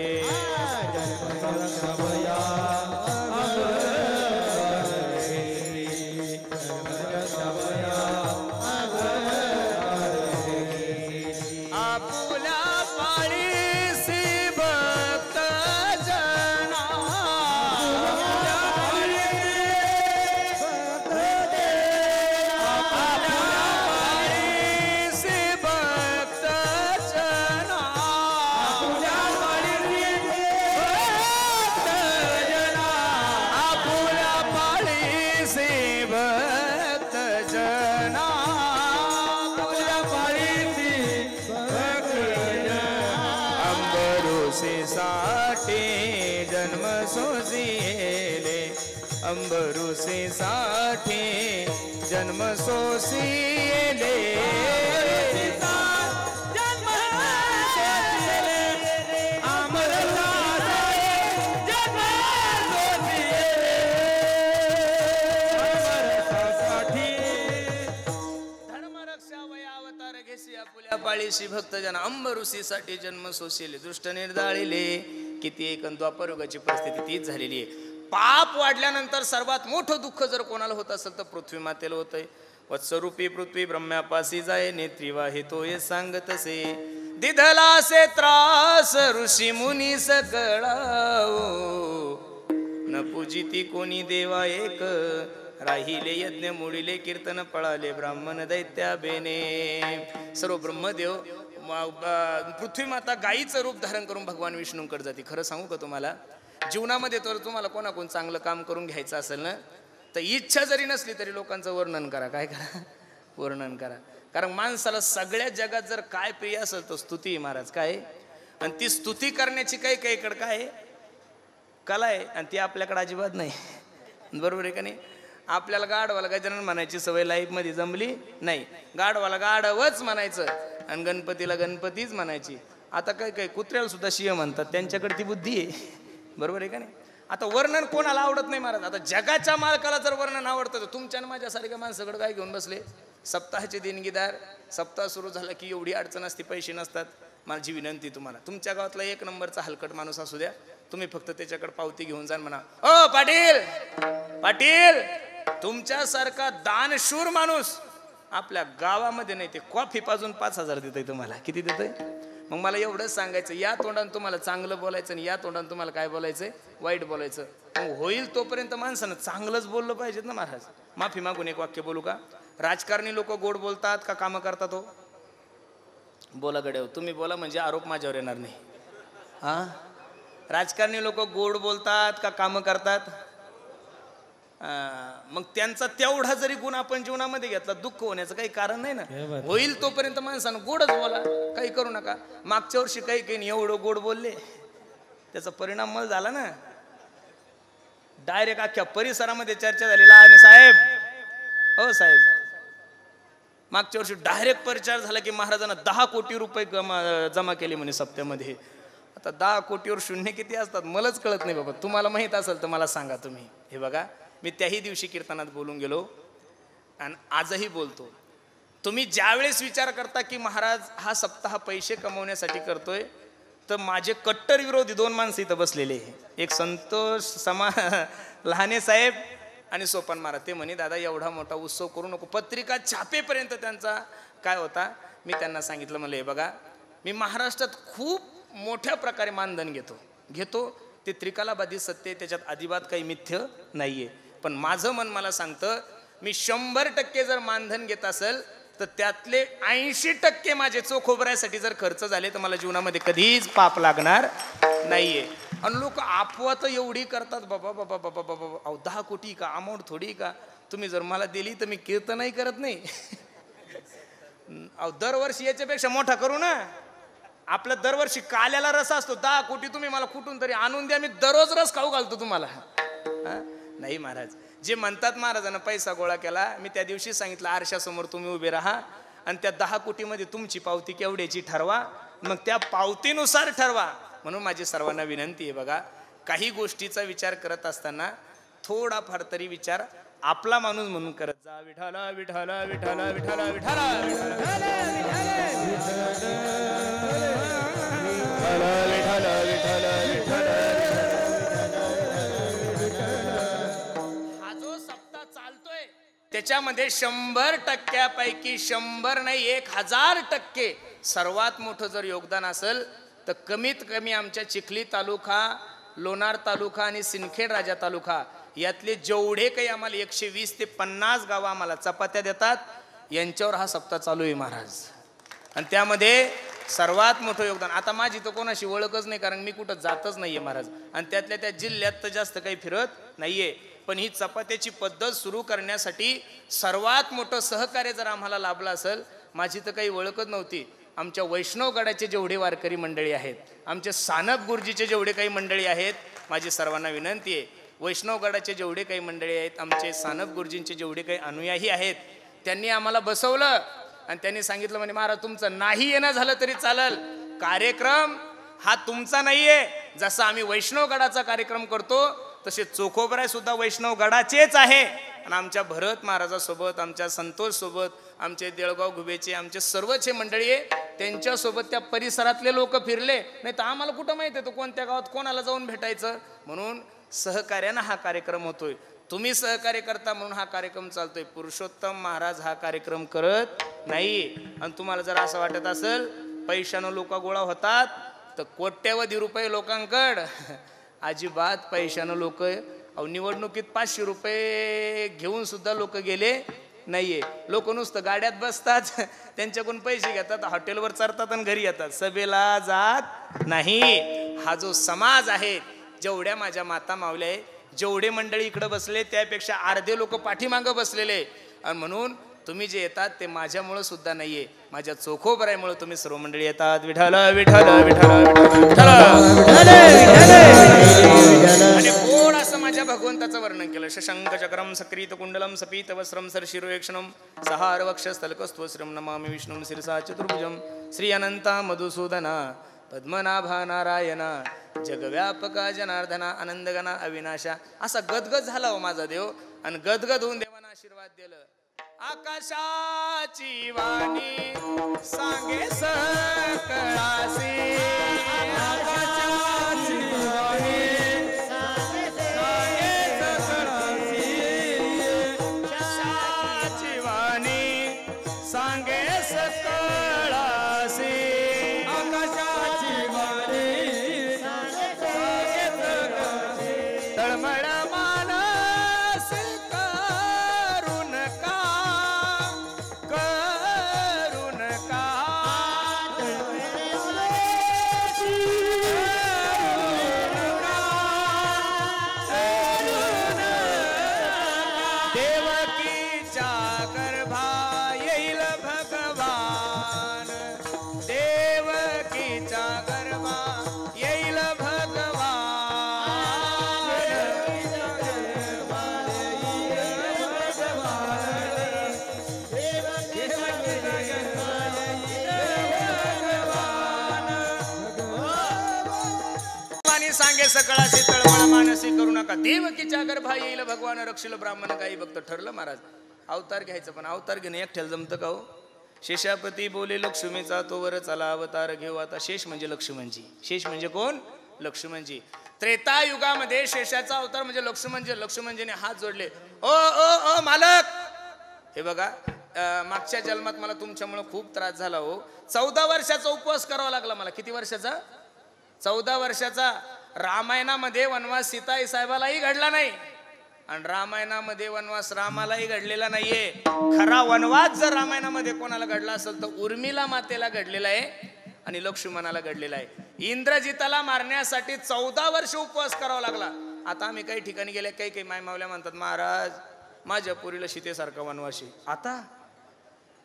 अंबरुसे साठी जन्म सोसिले, पाळीशी भक्त जन अंबरुसीसाठी जन्म सोसिले, दृष्ट निर्दाळिले. किती एक द्वापारयुगाची परिस्थिती तीच झालेली आहे. पाप वाढल्यानंतर सर्वात मोठं दुःख जर कोणाला होत असेल तर पृथ्वी मातेला होतंय. वत्सरूपी पृथ्वी ब्रह्म्यापासी जाय, नेत्री वाहे तो हे सांगतसे, दिधला से त्रास ऋषी मुनी सकळाओ, न पूजिती कोणी देवा एक, राहिले यज्ञ मोडिले कीर्तन पळाले ब्राह्मण दैत्या बेने. सर्व ब्रह्मदेव पृथ्वी माता गायीचं रूप धारण करून भगवान विष्णूंकडे जाते. खरं सांगू का तुम्हाला, जीवनामध्ये तर तुम्हाला कोणाकोण चांगलं काम करून घ्यायचं असेल ना, तर इच्छा जरी नसली तरी लोकांचं वर्णन करा. काय करा? वर्णन करा. कारण माणसाला सगळ्या जगात जर काय प्रिय असेल तर स्तुती महाराज काय, आणि ती स्तुती करण्याची काही काहीकडे काय कला आहे, आणि ती आपल्याकडे अजिबात नाही. बरोबर आहे का नाही? आपल्याला गाढवाला गजानन म्हणायची सवय लाईफमध्ये जमली नाही. गाढवाला गाढवच म्हणायचं आणि गणपतीला गणपतीच म्हणायची. आता काय काय कुत्र्याला सुद्धा शिव म्हणतात, त्यांच्याकडे ती बुद्धी आहे. बरोबर आहे का नाही? आता वर्णन कोणाला आवडत नाही महाराज. आता जगाच्या मालकाला जर वर्णन आवडतं तर तुमच्या माझ्यासारख्या माणसाकडे काय घेऊन बसले? सप्ताहाचे देणगीदार. सप्ताह सुरू झाला की एवढी अडचण असते, पैसे नसतात. माझी विनंती तुम्हाला, तुमच्या गावातला 1 नंबरचा हलकट माणूस असू द्या, तुम्ही फक्त त्याच्याकडे पावती घेऊन जा, म्हणा ओ पाटील पाटील, तुमच्यासारखा दानशूर माणूस आपल्या गावामध्ये नाही. ते कॉफी पाजून 5,000 देतोय तुम्हाला. किती देतोय? मग मला एवढंच सांगायचं, या तोंडाने तुम्हाला चांगलं बोलायचं आणि या तोंडाने तुम्हाला काय बोलायचंय? वाईट बोलायचं. मग होईल तोपर्यंत माणसानं चांगलंच बोललं पाहिजेत ना महाराज. माफी मागून एक वाक्य बोलू का? राजकारणी लोक गोड बोलतात का कामं करतात? हो बोला गड्या, तुम्ही बोला म्हणजे आरोप माझ्यावर येणार नाही. हा, राजकारणी लोक गोड बोलतात का कामं करतात? मग त्यांचा तेवढा जरी गुण आपण जीवनामध्ये घेतला, दुःख होण्याचं काही कारण नाही ना. होईल तोपर्यंत माणसानं गोडच बोला, काही करू नका. मागच्या वर्षी काही काही एवढं गोड बोलले, त्याचा परिणाम मला झाला ना. डायरेक्ट अख्ख्या परिसरामध्ये चर्चा झाली. आणि साहेब, हो साहेब, मागच्या वर्षी डायरेक्ट प्रचार झाला की महाराजांना 10 कोटी रुपये जमा केले म्हणे सप्त्यामध्ये. आता 10 कोटीवर शून्य किती असतात मलाच कळत नाही बाबा. तुम्हाला माहित असेल तर मला सांगा तुम्ही. हे बघा, मी त्याही दिवशी कीर्तनात बोलून गेलो आणि आजही बोलतो. तुम्ही ज्यावेळेस विचार करता की महाराज हा सप्ताह पैसे कमवण्यासाठी करतोय, तर माझे कट्टर विरोधी 2 माणसं इथं बसलेले. एक संतोष लहाने साहेब आणि सोपान महाराज. ते म्हणे दादा एवढा मोठा उत्सव करू नको. पत्रिका छापेपर्यंत त्यांचा काय होता, मी त्यांना सांगितलं, म्हणलं हे बघा, मी महाराष्ट्रात खूप मोठ्या प्रकारे मानधन घेतो. ते त्रिकालाबाधी सत्य, त्याच्यात अजिबात काही मिथ्य नाहीये. पण माझं मन मला सांगतं, मी 100% जर मानधन घेत असेल तर त्यातले 80% माझे चोखोबऱ्यासाठी जर खर्च झाले तर मला जीवनामध्ये कधीच पाप लागणार नाहीये. आणि लोक अफवा तर एवढी करतात बाबा बाबा बाबा बाबा, 10 कोटी का अमाऊंट थोडी का. तुम्ही जर मला दिली तर मी कीर्तनही करत नाही. अहो दरवर्षी याच्यापेक्षा मोठा करू ना. आपलं दरवर्षी काल्याला रस असतो 10 कोटी, तुम्ही मला कुठून तरी आणून द्या, मी दररोज रस खाऊ घालतो तुम्हाला. नाही महाराज, जे म्हणतात महाराजांना पैसा गोळा केला, मी त्या दिवशी सांगितलं आरशासमोर तुम्ही उभे राहा आणि त्या 10 कोटीमध्ये तुमची पावती केवढ्याची ठरवा, मग त्या पावतीनुसार ठरवा. म्हणून माझी सर्वांना विनंती आहे, बघा काही गोष्टीचा विचार करत असताना थोडाफार तरी विचार आपला माणूस म्हणून करत जा. विठाला विठाला विठाला विठाला विठाला हा जो सप्ताह चालतोय त्याच्यामध्ये 100% 100 नाही 1000% सर्वात मोठं जर योगदान असेल तर कमीत कमी आमच्या चिखली तालुका, लोणार तालुका आणि सिंदखेड राजा तालुका यातले जेवढे काही आम्हाला 120 ते 50 गावं आम्हाला चपात्या देतात, यांच्यावर हा सप्ताह चालू आहे महाराज. आणि त्यामध्ये सर्वात मोठं योगदान, आता माझी तर कोणाशी ओळखच नाही कारण मी कुठं जातच नाहीये महाराज, आणि त्यातल्या त्या जिल्ह्यात तर जास्त काही फिरत नाहीये. पण ही चपात्याची पद्धत सुरू करण्यासाठी सर्वात मोठं सहकार्य जर आम्हाला लाभलं असेल, माझी तर काही ओळखच नव्हती. आमच्या वैष्णवगडाचे जेवढे वारकरी मंडळी आहेत, आमचे सानप गुरुजीचे जेवढे काही मंडळी आहेत, माझी सर्वांना विनंती आहे, वैष्णवगडाचे जेवढे काही मंडळी आहेत, आमचे सानप गुरुजींचे जेवढे काही अनुयायी आहेत, त्यांनी आम्हाला बसवलं आणि त्यांनी सांगितलं म्हणे महाराज तुमचं नाही येणं झालं तरी चालेल, कार्यक्रम हा तुमचा नाहीये. जसं आम्ही वैष्णवगडाचा कार्यक्रम करतो तसे चोखोबराय सुद्धा वैष्णवगडाचेच आहे. आणि आमच्या भरत महाराजासोबत, आमच्या संतोष सोबत, आमचे देळगाव घुबेचे, आमचे सर्वचे मंडळी आहे, त्यांच्यासोबत त्या परिसरातले लोक फिरले, नाही तर आम्हाला कुठं माहिती आहे तो कोणत्या गावात कोणाला जाऊन भेटायचं. म्हणून सहकार्यानं हा कार्यक्रम होतोय, तुम्ही सहकार्य करता म्हणून हा कार्यक्रम चालतोय. पुरुषोत्तम महाराज हा कार्यक्रम करत नाही. आणि तुम्हाला जर असं वाटत असेल पैशानं लोक गोळा होतात तर कोट्यवधी रुपये लोकांकड, अजिबात पैशानं लोक, निवडणुकीत 500 रुपये घेऊन सुद्धा लोक गेले नाहीये. लोक नुसतं गाड्यात बसतात, त्यांच्याकडून पैसे घेतात, हॉटेलवर चरतात आणि घरी येतात, सभेला जात नाही. हा जो समाज आहे, जेवढ्या माझ्या माता मावल्या आहे, जेवढे मंडळी इकडे बसले त्यापेक्षा अर्धे लोक पाठीमागं बसलेले. आणि म्हणून तुम्ही जे येतात ते माझ्यामुळं सुद्धा नाहीये, माझ्या चोखोबरायमुळे तुम्ही सर्व मंडळी येतात. विठाल विठाल विठाल विठाल. आणि गोड असं माझ्या भगवंताचं वर्णन केलं. शशंक चक्रम सक्रीत कुंडलम सपीत वस्त्रम सरशिरोक्षणम सहार वक्षस्थलकस्त्वश्रम नमामि विष्णुं शिरसा चतुर्भुजम श्री अनंता मधुसूदना पद्मनाभा नारायणा जगव्यापका जनार्दना आनंदगना अविनाशा. असा गदगद झाला हो माझा देव, आणि गदगद होऊन देवानं आशीर्वाद दिलं. आकाशाची वाणी सांगे सकळासी, आकाशाची वाणी सांगे सकळासी, आकाशाची वाणी सांगे सकळासी, आकाशाची वाणी सांगे सकळासी. तळमळ मानस करून का देवकीच्या गर्भा येईल भगवान, देवकीच्या गर्भा येईल भगवान, सांगे सकळाशी तळमळ मानसी करू नका. देवकीच्या गर्भा येईल भगवान, रक्षिल ब्राह्मण काही भक्त. ठरलं महाराज अवतार घ्यायचं, पण अवतार घेणं एकट्याला जमतं का हो? शेषापती बोले लक्ष्मीचा तोवर चला अवतार घेऊ. आता शेष म्हणजे लक्ष्मणजी. शेष म्हणजे कोण? लक्ष्मणजी. त्रेतायुगामध्ये शेषाचा अवतार म्हणजे लक्ष्मणजी. लक्ष्मणजीने हात जोडले, ओ ओ ओ मालक, हे बघा मागच्या जन्मात मला तुमच्यामुळे खूप त्रास झाला हो. 14 वर्षाचा उपवास करावा लागला मला. किती वर्षाचा? 14 वर्षाचा. रामायणामध्ये वनवास सीताई साहेबालाही घडला नाही, आणि रामायणामध्ये वनवास रामालाही घडलेला नाहीये. खरा वनवास जर रामायणामध्ये कोणाला घडला असेल तर उर्मिला मातेला घडलेला आहे आणि लक्ष्मणाला घडलेला आहे. इंद्रजिताला मारण्यासाठी 14 वर्ष उपवास करावा लागला. आता आम्ही काही ठिकाणी गेले, काही माय मावल्या म्हणतात महाराज माझ्या पोरीला सीतेसारखा वनवाशी. आता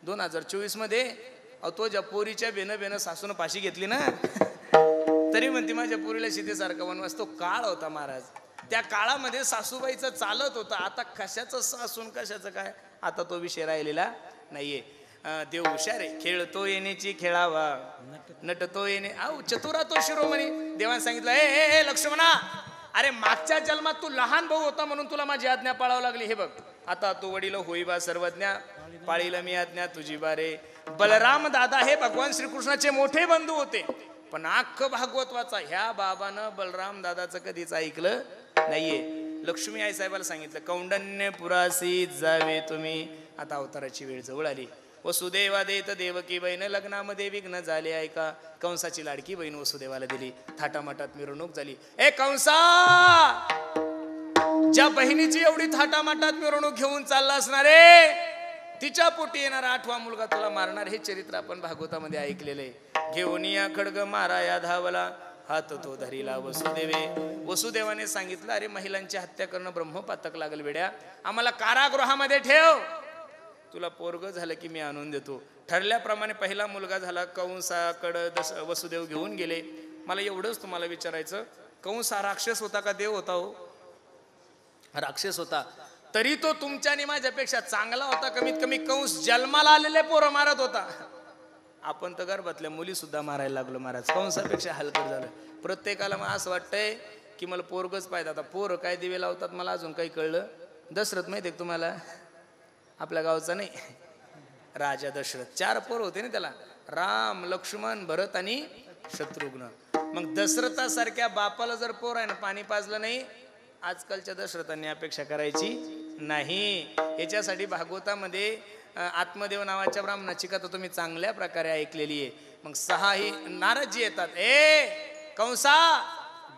2024 मध्ये तो ज्या पोरीच्या बेनं सासून पाशी घेतली ना तरी म्हणते माझ्या पोरीला सीतेसारखा वनवास. तो काळ होता महाराज. त्या काळामध्ये सासूबाईचं चालत होतं. आता कशाचं सासून कशाचं काय आता तो विषय राहिलेला नाहीये. देव हुशार आहे. खेळतो येण्याची खेळावा नटतो येणे चतुरा तो शिरोमणी. देवाने सांगितलं ए लक्ष्मणा अरे मागच्या जन्मात तू लहान भाऊ होता म्हणून तुला माझी आज्ञा पाळावी लागली. हे बघ आता तू वडील होईबा सर्वज्ञा पाळील मी आज्ञा तुझी बारे. बलराम दादा हे भगवान श्रीकृष्णाचे मोठे बंधू होते पण अख्खं भागवत वाचा ह्या बाबानं बलराम दादाचं कधीच ऐकलं नाहीये. लक्ष्मी आई साहेबाला सांगितलं कौंडण्यपुरासी जावे तुम्ही. आता अवताराची वेळ जवळ आली. वसुदेवा देत देवकी बहीण लग्नामध्ये विघ्न झाले ऐका. कंसाची लाडकी बहीण वसुदेवाला दिली. थाटामाटात मिरवणूक झाली. ए कंसा ज्या बहिणीची एवढी थाटामाटात मिरवणूक घेऊन चालला असणारे तिच्या पोटी येणारा 8वा मुलगा तुला मारणार. हे चरित्र आपण भागवतामध्ये ऐकलेलं आहे. घेऊन या खड्ग मारा या धावला हात तो धरीला वसुदेवे. वसुदेवाने सांगितलं अरे महिलांची हत्या करणं ब्रह्मपातक लागल वेड्या. आम्हाला कारागृहामध्ये ठेव. तुला पोरग झालं की मी आणून देतो. ठरल्याप्रमाणे पहिला मुलगा झाला. कंसाकडं वसुदेव घेऊन गेले. मला एवढंच तुम्हाला विचारायचं कंस हा राक्षस होता का देव होता? हो राक्षस होता. तरी तो तुमच्या आणि माझ्यापेक्षा चांगला होता. कमीत कमी कंस जन्माला आलेले पोरं मारत होता. आपण तर गर्भातल्या मुली सुद्धा मारायला लागलो महाराज. कंसापेक्षा हलकट झालं. प्रत्येकाला मग असं वाटतंय की मला पोरगच पाहिजे. आता पोरं काय दिवे लावतात मला अजून काही कळलं. दशरथ माहिती आहे तुम्हाला आपल्या गावचा नाही राजा दशरथ. 4 पोर होते ना त्याला राम लक्ष्मण भरत आणि शत्रुघ्न. मग दशरथासारख्या बापाला जर पोर आहे ना पाणी पाजलं नाही आजकालच्या दशरथांनी अपेक्षा करायची नाही. याच्यासाठी भागवतामध्ये आत्मदेव नावाच्या ब्राह्मणाची कथा तुम्ही चांगल्या प्रकारे ऐकलेली आहे. मग 6 ही नारदजी येतात. ए कंसा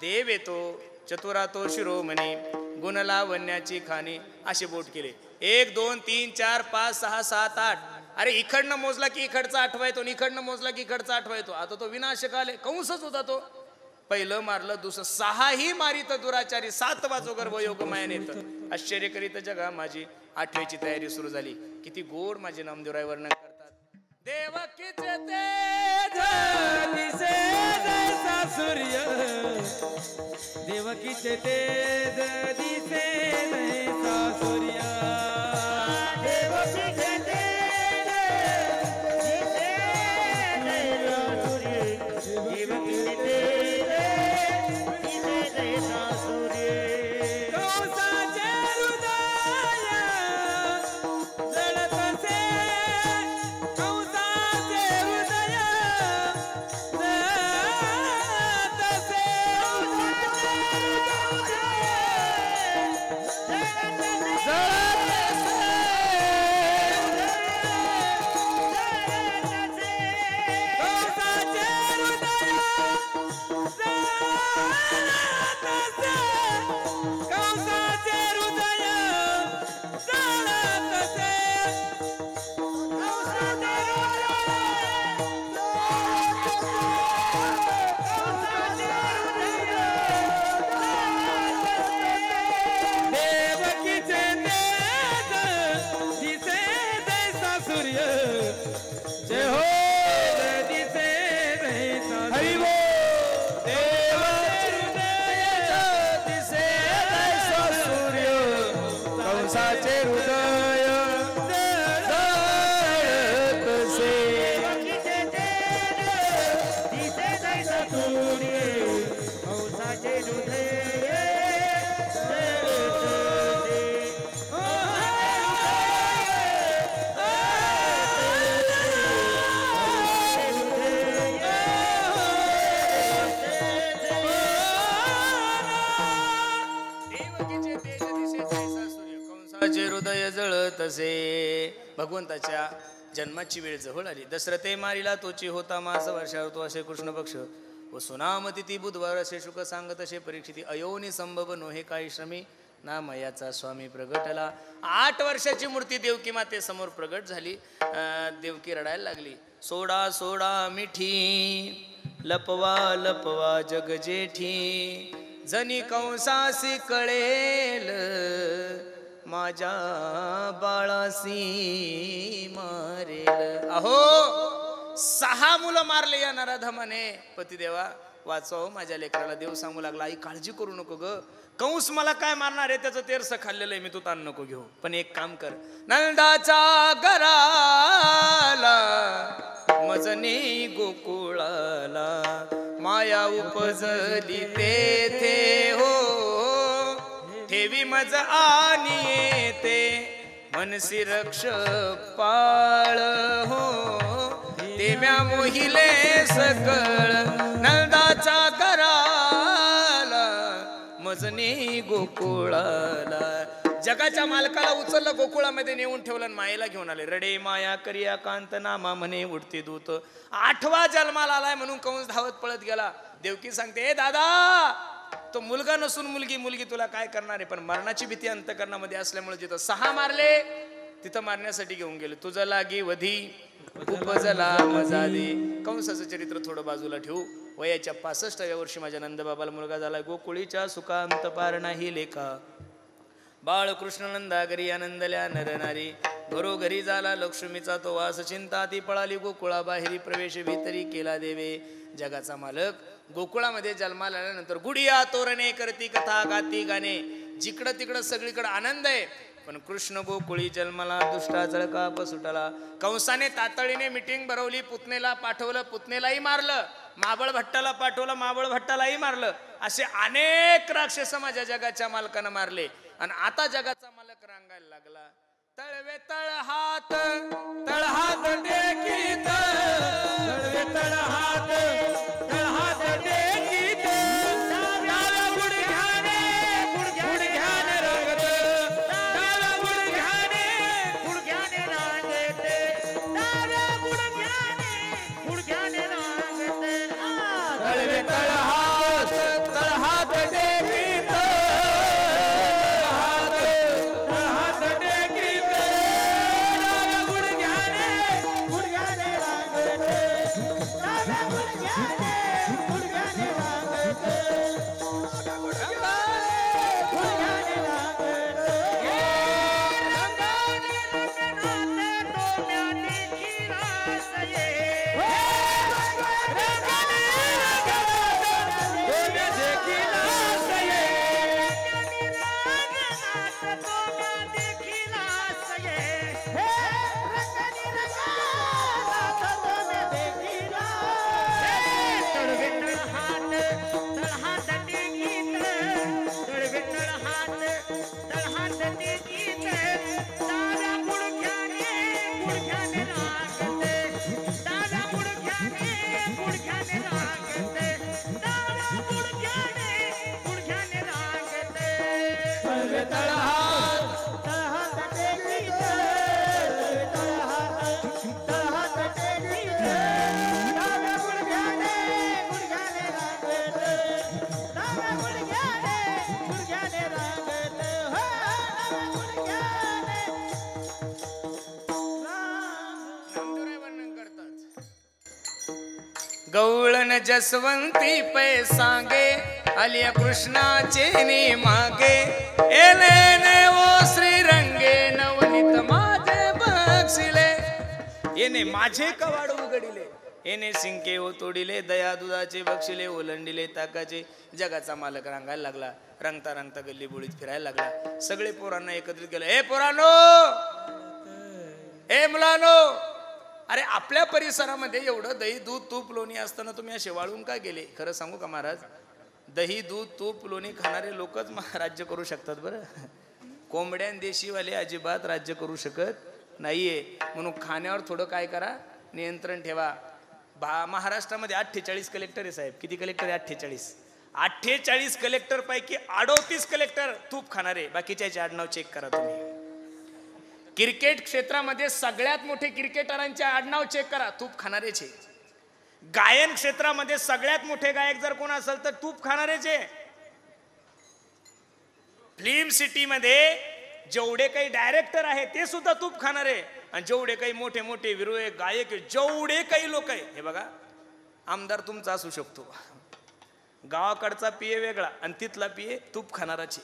देव येतो चतुरा तो शिरोमणी गुणलावण्याची खाणी असे बोट केले. 1 2 3 4 5 6 7 8. अरे इकडनं मोजला की इकडचा 8वा येतो. इकडनं मोजला की इकडचा 8वा येतो. आता तो विनाशक आले कंसच होता तो. पहिलं मारलं दुसरं 6 ही मारित दुराचारी 7वा जो गर्भयोग मायाने येतं. आश्चर्य करीत जगा माझी 8वीची तयारी सुरू झाली. किती गोड माझे नामदेवराय वर्णन करतात. देवकीचे तेज दिसे जैसा सूर्य देवकीचे तेज दिसे जैसा सूर्य. देवकीचे तेज दिसे जैसा सूर्य. देवकीचे तेज दिसे जैसा सूर्य. कंसाचे हृदय जळतसे. कंसाचे हृदय जळतसे. हृदय जळतसे. भगवंताच्या जन्माची वेळ जवळ आली. दशरथे मारिला तोची होता मास वर्षा ऋतू असे कृष्ण पक्ष व सुनाम तिथी बुधवार असे शुक सांगत असे परीक्षिती अयोनी संभव नोहे काही श्रमी नामयाचा स्वामी प्रगटला. 8 वर्षाची मूर्ती देवकी माते समोर प्रगट झाली. देवकी रडायला लागली. सोडा सोडा मिठी लपवा लपवा जग जेठी जनी कंसासी कळेल माझ्या बाळासी मारेल. अहो 6 मुलं मारले या नराधमाने. पतिदेवा वाचव माझ्या लेकराला. देव सांगू लागला आई काळजी करू नको ग, कंस मला काय मारणार आहे त्याचं तेरस खाल्लेलं आहे मी, तू ताण नको घेऊ. पण एक काम कर, नंदाचा घराला मजनी गोकुळाला माया उपजली तेथे हो, ठेवी मज आणि येते मनसी रक्ष पाळ हो, ते म्या मोहिले सकळ नंदाचा घराला मजनी गोकुळाला. जगाच्या मालकाला उचललं गोकुळामध्ये नेऊन ठेवलं, मायेला घेऊन आले. रडे माया करिया कांत नामा म्हणे उडते दूत. 8वा जन्माला आलाय म्हणून कंस धावत पळत गेला. देवकी सांगते ए दादा, तो मुलगा नसून मुलगी, मुलगी तुला काय करणार आहे. पण मरणाची भीती अंतकरणामध्ये असल्यामुळे जिथं 6 मारले तिथं मारण्यासाठी घेऊन गेले. तुझं लागी वधी उपजला मजा दे. कंसाचं चरित्र थोडं बाजूला ठेवू. वयाच्या 65व्या वर्षी माझ्या नंदबाबाला मुलगा झाला. गोकुळीच्या सुखांत पार नाही लेखा, बाळकृष्ण नंदागरी आनंदल्या नरनारी. घरोघरी झाला लक्ष्मीचा तो वास, चिंता ती पळाली गोकुळा बाहेरी प्रवेश भीतरी केला देवे. जगाचा मालक गोकुळामध्ये जन्माला आल्यानंतर गुडिया तोरणे करती कथा गाती गाणे, जिकडं तिकडं सगळीकडे आनंद आहे. पण कृष्ण गोकुळी जन्माला दुष्टा जळकाप सुटला. कंसाने तातडीने मिटिंग भरवली, पुतनेला पाठवलं, पुतनेलाही मारलं, माबळ भट्टाला पाठवलं, माबळ भट्टालाही मारलं. असे अनेक राक्षस माझ्या जगाच्या मालकानं मारले. आणि आता जगाचा मालक रांगायला लागला. तळवे तळहात तळहात टेकीत, तळवे तळहात तळहात टेकीत, डाव्या गुडघ्याने गुडघ्याने रंगत, डाव्या गुडघ्याने गुडघ्याने रांगते, डाव्या गुडघ्याने रांगते. तळवे तळहात तळहात टेकीत, गवळण जसवंती पै सांगे, आलिया कृष्णाचे ने मागे. एले ओ श्रीरंगे नवनीत माझे बक्षिले, येणे माझे कवाड उघडिले, येणे सिंके ओ तोडिले, दया दुधाचे बक्षिले ओलंडिले ताकाचे. जगाचा मालक रांगायला लागला. रंगता रंगता गल्ली बोळीत फिरायला लागला. सगळे पोरांना एकत्रित केलं. ए पोरांनो, ए मुलांनो, अरे आपल्या परिसरामध्ये एवढं दही दूध तूप लोणी असताना तुम्ही असे वाळून का गेले? खरं सांगू का महाराज, दही दूध तूप लोणी खाणारे लोकच राज्य करू शकतात बरं. कोंबड्यान देशीवाले अजिबात राज्य करू शकत नाहीये. म्हणून खाण्यावर थोडं काय करा, नियंत्रण ठेवा. महाराष्ट्रामध्ये 48 कलेक्टर आहे साहेब. किती कलेक्टर आहे? 48. 48 कलेक्टर पैकी 38 कलेक्टर तूप खाणारे. बाकीच्या आडनाव चेक करा तुम्ही. क्रिकेट क्षेत्रामध्ये सगळ्यात मोठे क्रिकेटरांचे आडनाव चेक करा, तूप खाणारेचे. गायन क्षेत्रामध्ये सगळ्यात मोठे गायक जर कोण असेल तर तूप खाणारेचे. फिल्म सिटीमध्ये जेवढे काही डायरेक्टर आहे ते सुद्धा तूप खाणारे. आणि जेवढे काही मोठे मोठे विरोधक गायक, जेवढे काही लोक आहे, हे बघा, आमदार तुमचा असू शकतो, गावाकडचा पिये वेगळा आणि तिथला पिये तूप खाणाराची.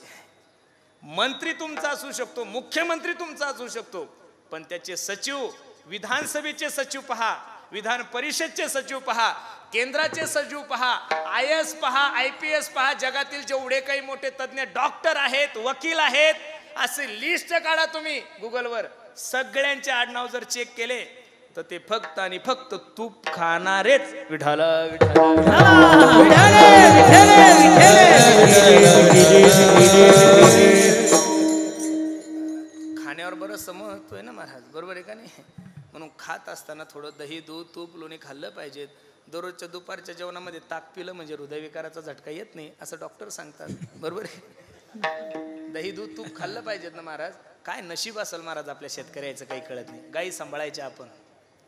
मंत्री तुमचा असू शकतो, मुख्यमंत्री तुमचा असू शकतो, पण त्याचे सचिव, विधानसभेचे सचिव पहा, विधान परिषदचे सचिव पहा, केंद्राचे सचिव पहा, IAS पहा, IPS पहा, जगातील जेवढे काही मोठे तज्ञ डॉक्टर आहेत, वकील आहेत, असे लिस्ट काढा तुम्ही गुगलवर. सगळ्यांचे आडनाव जर चेक केले तर ते फक्त आणि फक्त तूप खाणारेच विठाल खाण्यावर बरंच महत्व आहे ना महाराज, बरोबर आहे का नाही? म्हणून खात असताना थोडं दही दूध तूप लोणी खाल्लं पाहिजेत. दररोजच्या दुपारच्या जेवणामध्ये ताक पिलं म्हणजे हृदयविकाराचा झटका येत नाही असं डॉक्टर सांगतात, बरोबर आहे? दही दूध तूप खाल्लं पाहिजेत ना महाराज. काय नशीब असेल महाराज आपल्या शेतकऱ्याचं काही कळत नाही. गाई सांभाळायच्या आपण,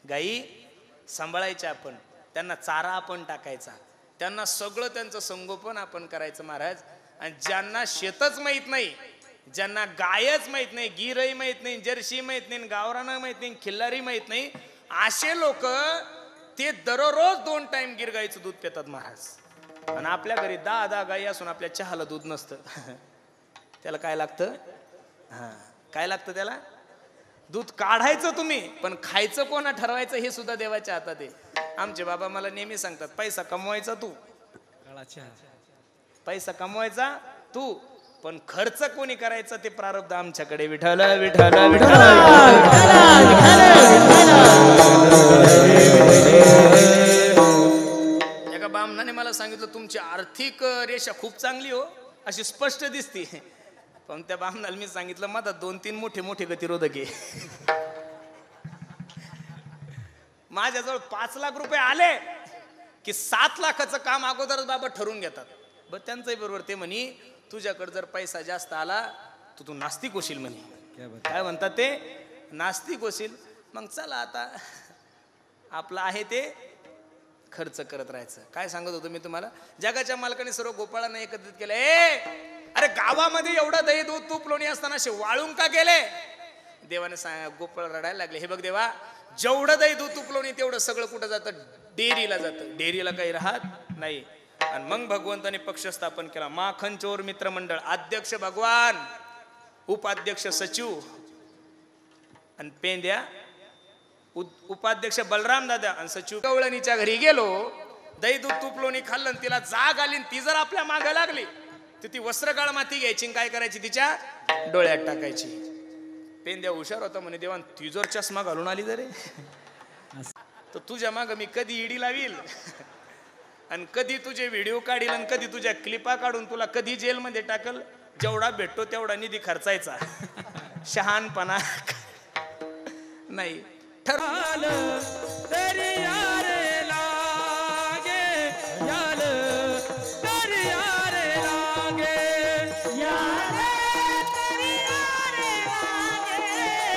गाई सांभाळायच्या आपण, त्यांना चारा आपण टाकायचा, त्यांना सगळं त्यांचं संगोपन आपण करायचं महाराज. आणि ज्यांना शेतच माहीत नाही, ज्यांना गायच माहीत नाही, गिरही माहीत नाही, जर्सी माहीत नाही, गावरानं माहीत नाही, खिल्लारी माहीत नाही, असे लोक ते दररोज 2 टाइम गिर गाईचं दूध पितात महाराज. आणि आपल्या घरी 10 गाई असून आपल्या चहाला दूध नसतं. त्याला काय लागतं? काय लागतं त्याला? दूध काढायचं तुम्ही, पण खायचं कोणा ठरवायचं हे सुद्धा देवाच्या हातात आहे. आमचे बाबा मला नेहमी सांगतात, पैसा कमवायचा तू, पैसा कमवायचा तू, पण खर्च कोणी करायचा ते प्रारब्ध आमच्याकडे. विठ्ठल विठ्ठल विठ्ठल. एका बामणाने मला सांगितलं, तुमची आर्थिक रेषा खूप चांगली हो, अशी स्पष्ट दिसते. पण त्या बामणाला मी सांगितलं, माझा 2-3 मोठे गतिरोधक आहे. माझ्याजवळ 5 लाख रुपये आले की 7 लाखाचं काम अगोदरच बाबा ठरवून घेतात. बरं, त्यांचंही बरोबर. ते म्हणे, तुझ्याकडे जर पैसा जास्त आला तू नास्तिक होशील म्हणे. काय म्हणतात ते? नास्तिक होशील. मग चला आता आपलं आहे ते खर्च करत राहायचं. काय सांगत होतो मी तुम्हाला? जगाच्या मालकाने सर्व गोपाळांना एकत्रित केलं. अरे गावामध्ये एवढं दही दूध तूप लोणी असताना असे वाळून का गेले? देवाने गोपाळ रडायला लागले, हे बघ देवा, जेवढं दही दूध तूप लोणी तेवढं सगळं कुठं जातं? डेअरीला जातं. डेअरीला काही राहत नाही. आणि मग भगवंताने पक्ष स्थापन केला. माखन चोर मित्र मंडळ, अध्यक्ष भगवान, उपाध्यक्ष सचिव आणि पेंद्या, उपाध्यक्ष बलराम दादा आणि सचिव. कवळणीच्या घरी गेलो, दही दूध तूप लोणी खाल्लं, तिला जाग आली, ती जर आपल्या मागे लागली तर ती वस्त्रगाळ माती घ्यायची, काय करायची? तिच्या डोळ्यात टाकायची. पेंद्या हुशार होता म्हणे, देवान ती जर चष्मा घालून आली जरे तर तुझ्या माग मी कधी इडी लावील आणि कधी तुझे व्हिडिओ काढील आणि कधी तुझ्या क्लिपा काढून तुला कधी जेलमध्ये टाकल. जेवढा भेटतो तेवढा निधी खर्चायचा. शहाणपणा नाही. ठरवलं तरी यारे लागे, याल तरी यारे लागे, याले तरी यारे लागे, याले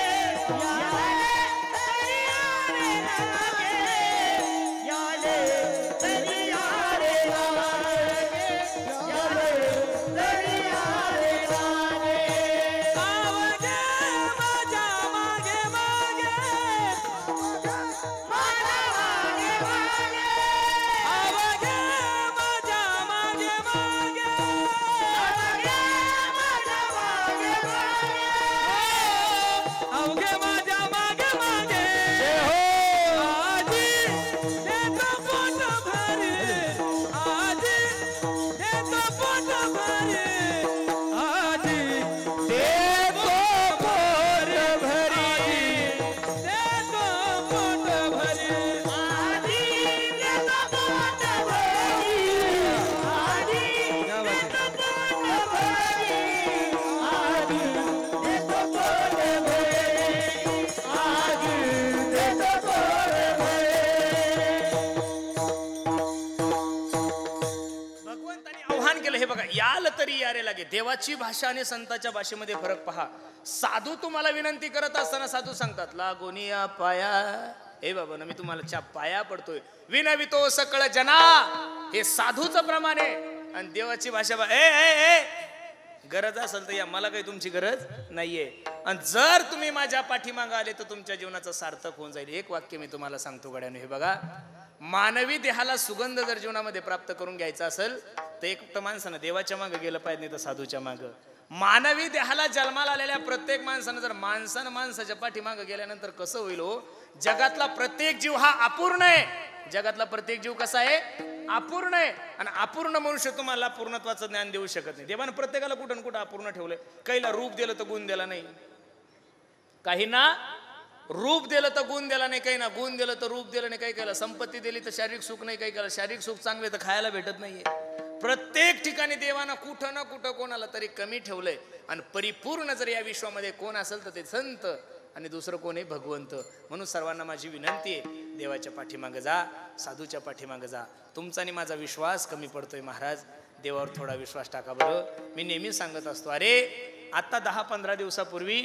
तरी यारे लागे, याले तरी यारे लागे, याले तरी यारे लागे. आवगे माझ्या मागे मागे, याल तरी यारे लागे. देवाची भाषा आणि संतांच्या भाषेमध्ये फरक पहा. साधू तुम्हाला विनंती करत असताना साधू सांगतात, लागोनिया पाया, हे बाबा ना मी तुम्हाला पाया पडतोय, विनवितो सकळ जना. हे साधूचं प्रमाण आहे. आणि देवाची भाषा गरज असेल तर या, मला काही तुमची गरज नाहीये. आणि जर तुम्ही माझ्या पाठीमागे आले तर तुमच्या जीवनाचं सार्थक होऊन जाईल. एक वाक्य मी तुम्हाला सांगतो गड्याने, हे बघा, मानवी देहाला सुगंध जर जीवनामध्ये प्राप्त करून घ्यायचा असेल तर एक तर माणसानं देवाच्या मागे गेलं पाहिजे, नाही तर साधूच्या मागं. मानवी देहाला जन्माला आलेल्या प्रत्येक माणसानं जर माणसानं माणसाच्या पाठीमागं गेल्यानंतर कसं होईल हो? जगातला प्रत्येक जीव हा अपूर्ण आहे. जगातला प्रत्येक जीव कसा आहे? अपूर्ण आहे. आणि अपूर्ण मनुष्य तुम्हाला पूर्णत्वाचं ज्ञान देऊ शकत नाही. देवानं प्रत्येकाला कुठं कुठं अपूर्ण ठेवलंय. काहीला रूप दिलं तर गुण दिला नाही, काहींना रूप दिलं तर गुण दिला नाही, काही ना गुण दिलं तर रूप दिलं नाही, काही काहीला संपत्ती दिली तर शारीरिक सुख नाही, काही काहीला शारीरिक सुख चांगले तर खायला भेटत नाहीये. प्रत्येक ठिकाणी देवानं कुठं ना कुठं कोणाला तरी कमी ठेवलंय. आणि परिपूर्ण जर या विश्वामध्ये कोण असेल तर ते संत आणि दुसरं कोण आहे? भगवंत. म्हणून सर्वांना माझी विनंती आहे, देवाच्या पाठीमागं जा, साधूच्या पाठीमागं जा. तुमचा आणि माझा विश्वास कमी पडतोय महाराज, देवावर थोडा विश्वास टाका बरं. मी नेहमी सांगत असतो, अरे आता 10-15 दिवसापूर्वी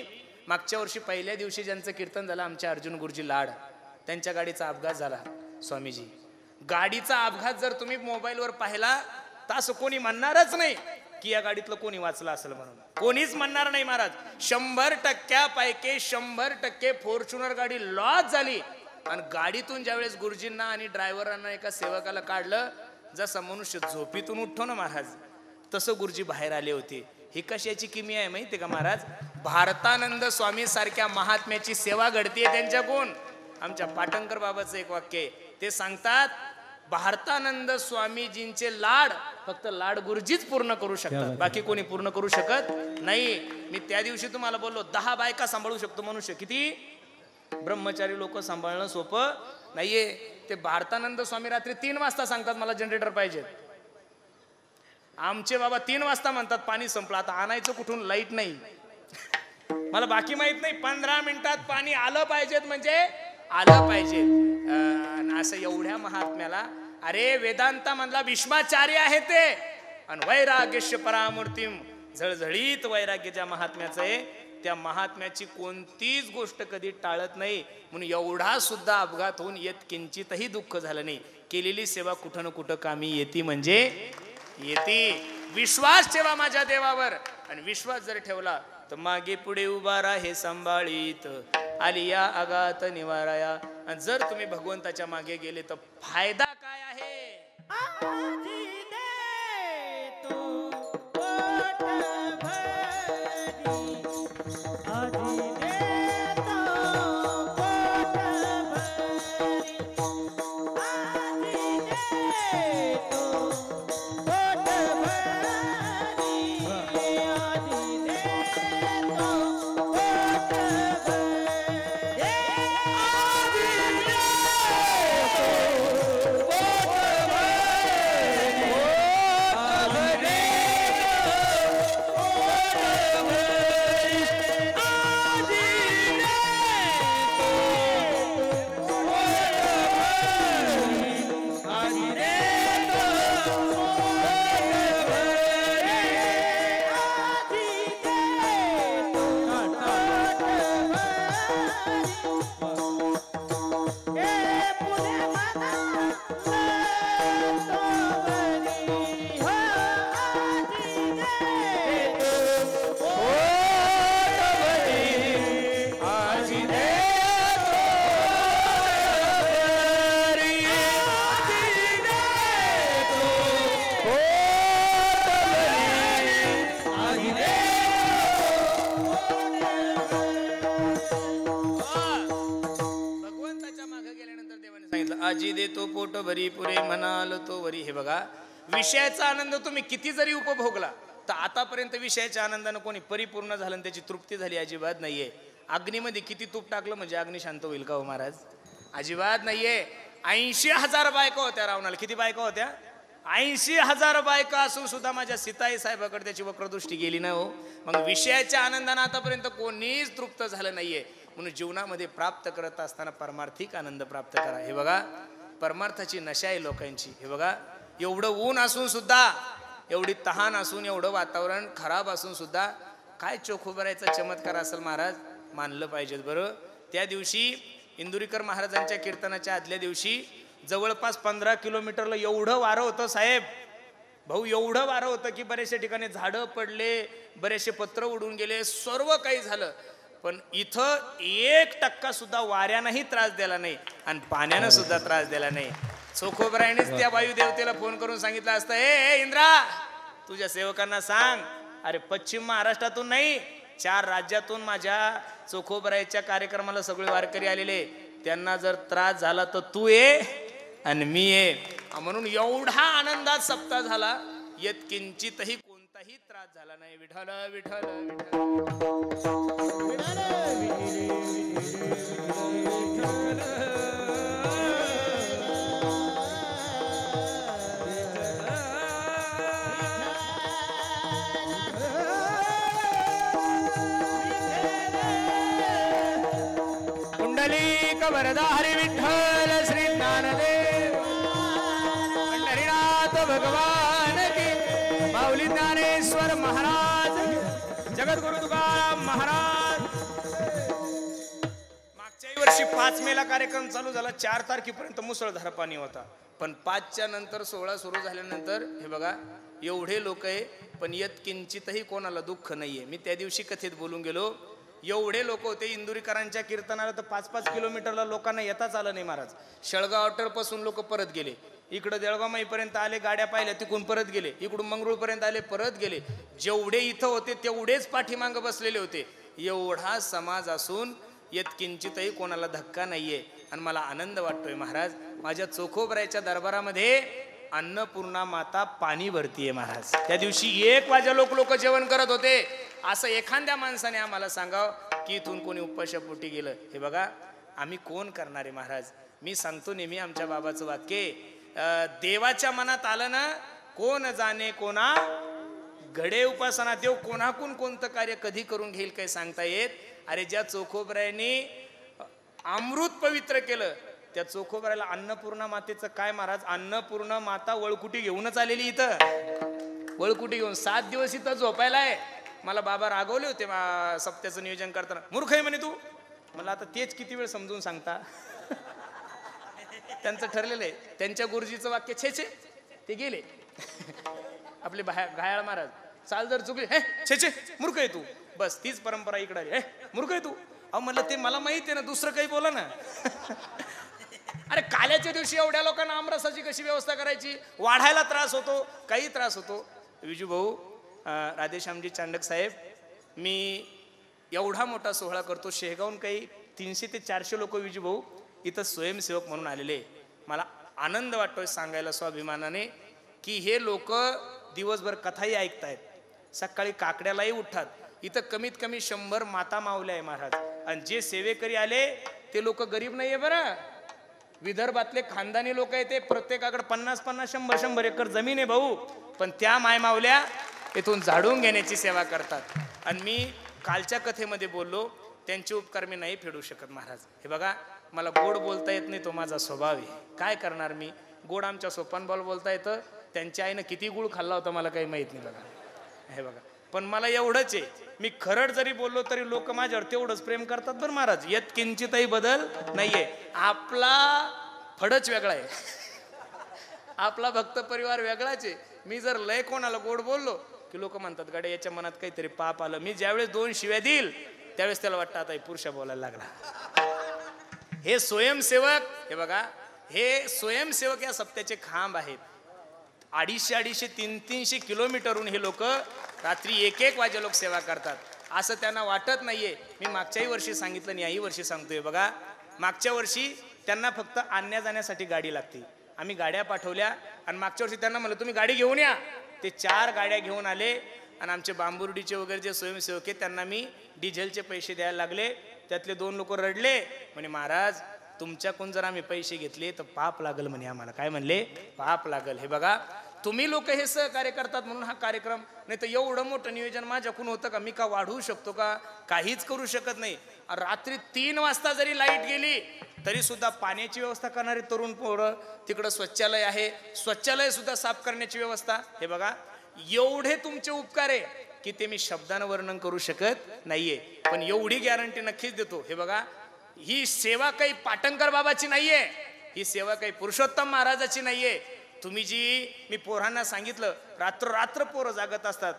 मागच्या वर्षी पहिल्या दिवशी ज्यांचं कीर्तन झालं आमच्या अर्जुन गुरुजी लाड, त्यांच्या गाडीचा अपघात झाला. स्वामीजी, गाडीचा अपघात जर तुम्ही मोबाईलवर पाहिला तर असं कोणी म्हणणारच नाही की या गाडीतलं कोणी वाचलं असेल म्हणून. कोणीच म्हणणार नाही महाराज. 100%पैकी 100% फॉर्च्युनर गाडी लॉस झाली. आणि गाडीतून ज्यावेळेस गुरुजींना आणि ड्रायव्हरांना एका सेवकाला काढलं, जसा मनुष्य झोपीतून उठतो ना महाराज, तसं गुरुजी बाहेर आले होते. ही कशाची किमी आहे माहिती का महाराज? भारतानंद स्वामी सारख्या महात्म्याची सेवा घडतीये त्यांच्याकडून. आमच्या पाटणकर बाबाचं एक वाक्य आहे, ते सांगतात भारतानंद स्वामीजींचे लाड फक्त लाड गुरुजीच पूर्ण करू शकतात, बाकी कोणी पूर्ण करू शकत नाही. मी त्या दिवशी तुम्हाला बोललो 10 बायका सांभाळू शकतो मनुष्य, किती? ब्रह्मचारी लोक सांभाळणं सोपं नाहीये. ते भारतानंद स्वामी रात्री 3 वाजता सांगतात मला जनरेटर पाहिजे. आमचे बाबा 3 वाजता म्हणतात पाणी संपलं, आता आणायचं कुठून? लाईट नाही. मला बाकी माहित नाही, 15 मिनिटात पाणी आलं पाहिजेत म्हणजे आलं पाहिजे. असं एवढ्या महात्म्याला, अरे वेदांता मधला भीष्माचार्य आहे ते. आणि वैराग्यश्य परामूर्तीम, झळझळीत वैराग्य ज्या महात्म्याचं आहे, त्या महात्म्याची कोणतीच गोष्ट कधी टाळत नाही. म्हणून एवढा सुद्धा अपघात होऊन येत किंचितही दुःख झालं नाही. केलेली सेवा कुठं ना कुठं कामी येते म्हणजे येते. विश्वास ठेवा माझ्या देवावर, आणि विश्वास जर ठेवला तर मागे पुढे उभा राहे सांभाळीत, आली या आगात निवाराया. आणि जर तुम्ही भगवंताच्या मागे गेले तर फायदा काय आहे? आजी देतो पोट भरी पुरे म्हणाल तो वरी. हे बघा, विषयाचा आनंद तुम्ही किती जरी उपभोगला तर आतापर्यंत विषयाच्या आनंदानं कोणी परिपूर्ण झालं त्याची तृप्ती झाली अजिबात नाहीये. अग्नीमध्ये किती तूप टाकलं म्हणजे अग्नी शांत होईल का हो महाराज? अजिबात नाहीये. 80,000 बायका होत्या रावणाला. किती बायका होत्या? 80,000 बायका असून सुद्धा माझ्या सीताई साहेबाकडे त्याची वक्रदृष्टी गेली ना हो. मग विषयाच्या आनंदानं आतापर्यंत कोणीच तृप्त झालं नाहीये. म्हणून जीवनामध्ये प्राप्त करत असताना परमार्थिक आनंद प्राप्त करा. हे बघा, परमार्थाची नशा आहे लोकांची. हे बघा, एवढं ऊन असून सुद्धा, एवढी तहान असून, एवढं वातावरण खराब असून सुद्धा काय चोखोबरायचा चमत्कार असेल महाराज, मानलं पाहिजे बरं. त्या दिवशी इंदुरीकर महाराजांच्या कीर्तनाच्या आदल्या दिवशी जवळपास 15 किलोमीटरला एवढं वारं होतं साहेब, भाऊ, एवढं वारं होतं की बरेचशा ठिकाणी झाडं पडले, बरेचसे पत्र उडून गेले, सर्व काही झालं. पण इथं 1% सुद्धा वाऱ्यानंही त्रास दिला नाही आणि पाण्यानं सुद्धा त्रास दिला नाही. चोखोबरायनेच त्या वायुदेवतेला फोन करून सांगितलं असतं, ए इंद्रा, तुझ्या सेवकांना सांग अरे पश्चिम महाराष्ट्रातून नाही, 4 राज्यातून माझ्या चोखोबरायच्या कार्यक्रमाला सगळे वारकरी आलेले. त्यांना जर त्रास झाला तर तू ये आणि मी ये. म्हणून एवढा आनंदात सप्ताह झाला, येत किंचितही कोणताही त्रास झाला नाही. विठ्ठल विठ्ठल पुंडलिक वरदा हरी विठ्ठल श्री ज्ञानदेव पंढरीनाथ भगवान की, माऊली ज्ञानेश्वर महाराज, जगद्गुरु तुकाराम महाराज. मागच्याही वर्षी 5 मेला कार्यक्रम चालू झाला, 4 तारखेपर्यंत मुसळधार पाणी होता. पण 5च्या नंतर 16 सुरू झाल्यानंतर हे बघा एवढे लोक आहे, पण येत किंचितही कोणाला दुःख नाहीये. मी त्या दिवशी कथेत बोलून गेलो, एवढे लोक होते इंदुरीकरांच्या कीर्तनाला तर 5-5 किलोमीटरला लोकांना येताच आलं नाही महाराज. शेळगाव हॉटेलपासून लोक परत गेले, इकडं देळगाव माईपर्यंत आले, गाड्या पाहिल्या तिकडून परत गेले, इकडून मंगरुळपर्यंत आले परत गेले. जेवढे इथं होते तेवढेच पाठीमागं बसलेले होते. एवढा समाज असून येत किंचितही कोणाला धक्का नाहीये. आणि मला आनंद वाटतोय महाराज, माझ्या चोखोबरायच्या दरबारामध्ये अन्नपूर्णा माता पाणी भरतीये महाराज. त्या दिवशी 1 वाजा लोक जेवण करत होते. असं एखाद्या माणसाने आम्हाला सांगावं की इथून कोणी उपाशापोटी गेलं. हे बघा आम्ही कोण करणारे महाराज. मी सांगतो नेहमी आमच्या बाबाचं वाक्य, देवाच्या मनात आलं ना, कोण जाणे कोणा घडे उपासना. देव कोणाकून कोणतं कार्य कधी करून घेईल काही सांगता येत. अरे ज्या चोखोबरायांनी अमृत पवित्र केलं त्या चोखोबरायला अन्नपूर्णा मातेचं काय महाराज. अन्नपूर्णा माता वळकुटी घेऊनच आलेली इथं, वळकुटी घेऊन 7 दिवस इथं झोपायला आहे. मला बाबा रागवले होते सप्त्याचं नियोजन करताना, मूर्ख आहे म्हणे तू. मला आता तेच किती वेळ समजून सांगता. त्यांचं ठरलेलं आहे, त्यांच्या गुरुजीचं वाक्य छे छे ते गेले. आपले घायाळ महाराज चाल जर चुकली, हे छे छे मूर्ख आहे तू, बस तीच परंपरा इकडे आली, हे मूर्ख आहे तू. अहो म्हणलं ते मला माहिती आहे ना, दुसरं काही बोला ना. अरे काल्याच्या दिवशी एवढ्या लोकांना आमरसाची कशी व्यवस्था करायची, वाढायला त्रास होतो, काही त्रास होतो. विजू भाऊ, राधेश्यामजी चांडक साहेब, मी एवढा मोठा सोहळा करतो, शेगावून काही 300 ते 400 लोक विजू भाऊ इथं स्वयंसेवक म्हणून आलेले. मला आनंद वाटतोय सांगायला स्वाभिमानाने की हे लोक दिवसभर कथाही ऐकतायत, सकाळी काकड्यालाही उठतात. इथं कमीत कमी 100 माता मावल्या आहे महाराज. आणि जे सेवेकरी आले ते लोक गरीब नाहीये बरं, विदर्भातले खानदानी लोक आहे ते. प्रत्येकाकडे 50-50, 100-100 एकर जमीन आहे भाऊ, पण त्या मायमावल्या इथून झाडून घेण्याची सेवा करतात. आणि मी कालच्या कथेमध्ये बोललो, त्यांचे उपकार मी नाही फेडू शकत महाराज. हे बघा मला गोड बोलता येत नाही, तो माझा स्वभाव आहे, काय करणार मी. गोड आमच्या सोपानबाल बोलता येतं, त्यांच्या आईनं किती गुळ खाल्ला होता मला काही माहित नाही बघा. हे बघा पण मला एवढंच आहे, मी खरड जरी बोललो तरी लोक माझ्यावर तेवढंच प्रेम करतात बरं महाराज. येत किंचितही बदल नाहीये. आपला फडच वेगळा आहे, आपला भक्त परिवार वेगळाच आहे. मी जर लय कोणाला गोड बोललो की लोक म्हणतात गाड्या याच्या मनात काहीतरी पाप आलं. मी ज्यावेळेस 2 शिव्या देईल त्यावेळेस त्याला वाटतं आता पुरुषा बोलायला लागला. हे स्वयंसेवक, हे बघा हे स्वयंसेवक या सप्त्याचे खांब आहेत. 250-250, 300-300 किलोमीटरहून हे लोक रात्री 1-1 वाजे लोक सेवा करतात. असं त्यांना वाटत नाहीये. मी मागच्याही वर्षी सांगितलं आणि याही वर्षी सांगतोय बघा, मागच्या वर्षी त्यांना फक्त आणण्या जाण्यासाठी गाडी लागते, आम्ही गाड्या पाठवल्या. आणि मागच्या वर्षी त्यांना म्हणलं तुम्ही गाडी घेऊन या, ते 4 गाड्या घेऊन आले. आणि आमचे बांबुर्डीचे वगैरे जे स्वयंसेवक आहेत त्यांना मी डिझेलचे पैसे द्यायला लागले. त्यातले 2 लोक रडले, म्हणे महाराज तुमच्याकडून जर आम्ही पैसे घेतले तर पाप लागल म्हणे आम्हाला. काय म्हणले? पाप लागल. हे बघा तुम्ही लोक हे सहकार्य करतात म्हणून हा कार्यक्रम, नाही तर एवढं मोठं नियोजन माझ्याकडून होतं का? मी का वाढवू शकतो का? काहीच करू शकत नाही. रात्री 3 वाजता जरी लाईट गेली तरी सुद्धा पाण्याची व्यवस्था करणारे तरुण पोरं, तिकडं शौचालय आहे, शौचालय सुद्धा साफ करण्याची व्यवस्था. हे बघा एवढे तुमचे उपकार आहे की ते मी शब्दानं वर्णन करू शकत नाहीये. पण एवढी गॅरंटी नक्कीच देतो, हे बघा ही सेवा काही पाटणकर बाबाची नाहीये, ही सेवा काही पुरुषोत्तम महाराजाची नाहीये. तुम्ही जी मी पोरांना सांगितलं, रात्र पोरं जागत असतात.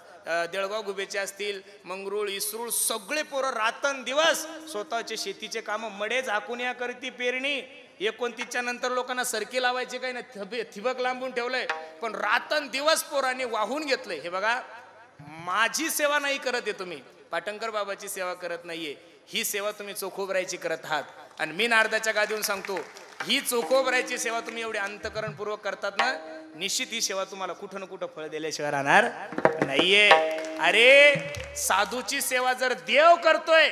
देळगाव गुबेचे असतील, मंगरुळ, इसरूळ सगळे पोरं रात्रंदिवस स्वतःचे शेतीचे कामं, मडे झाकून या करती पेरणी. 29च्या नंतर लोकांना सरकी लावायचे काही ना, ठिबक लांबून ठेवलंय, पण रात्रंदिवस पोरांनी वाहून घेतलंय. हे बघा माझी सेवा नाही करत आहे तुम्ही, पाटणकर बाबाची सेवा करत नाहीये, ही सेवा तुम्ही चोखोबरायची करत आहात. आणि मी नारदाच्या गादीवरून सांगतो, ही चोखोबरायची सेवा तुम्ही एवढी अंतकरणपूर्वक करतात ना, निश्चित ही सेवा तुम्हाला कुठं ना कुठं फळ दिल्याशिवाय राहणार नाहीये. अरे साधूची सेवा जर देव करतोय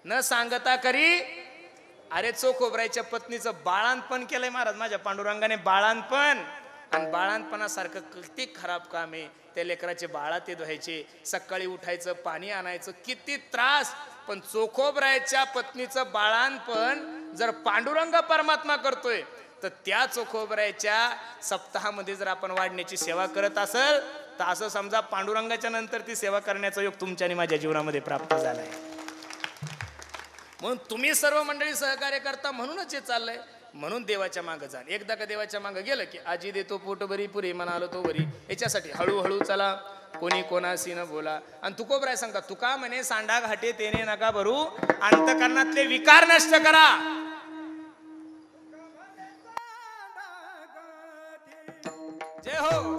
न सांगता करी, अरे चोखोबरायच्या पत्नीचं बाळांपण केलंय महाराज माझ्या पांडुरंगाने, बाळांपण. आणि बाळांपणासारखं किती खराब काम आहे. त्या लेकराचे बाळा ते धुवायचे, सकाळी उठायचं, पाणी आणायचं, किती त्रास. पण चोखोबरायच्या पत्नीचं बाळांपण जर पांडुरंग परमात्मा करतोय, तर त्या चोखोबरायच्या सप्ताहामध्ये जर आपण वाढण्याची सेवा करत असेल, तर असं समजा पांडुरंगाच्या नंतर ती सेवा करण्याचा योग तुमच्या आणि माझ्या जीवनामध्ये प्राप्त झालाय. म्हणून तुम्ही सर्व मंडळी सहकार्य करता, म्हणूनच हे चाललंय. म्हणून देवाच्या मागं जा. एकदा का देवाच्या मागं गेलं की आजी देतो पोट भरी पुरी म्हणालो तो भरी. याच्यासाठी हळूहळू चला, कोणी कोणाशी न बोला. आणि तुकोबराय सांगता, तुका म्हणे सांडा घाटे तेने नका भरू, अंतकरणातले विकार नष्ट करा. जय हो.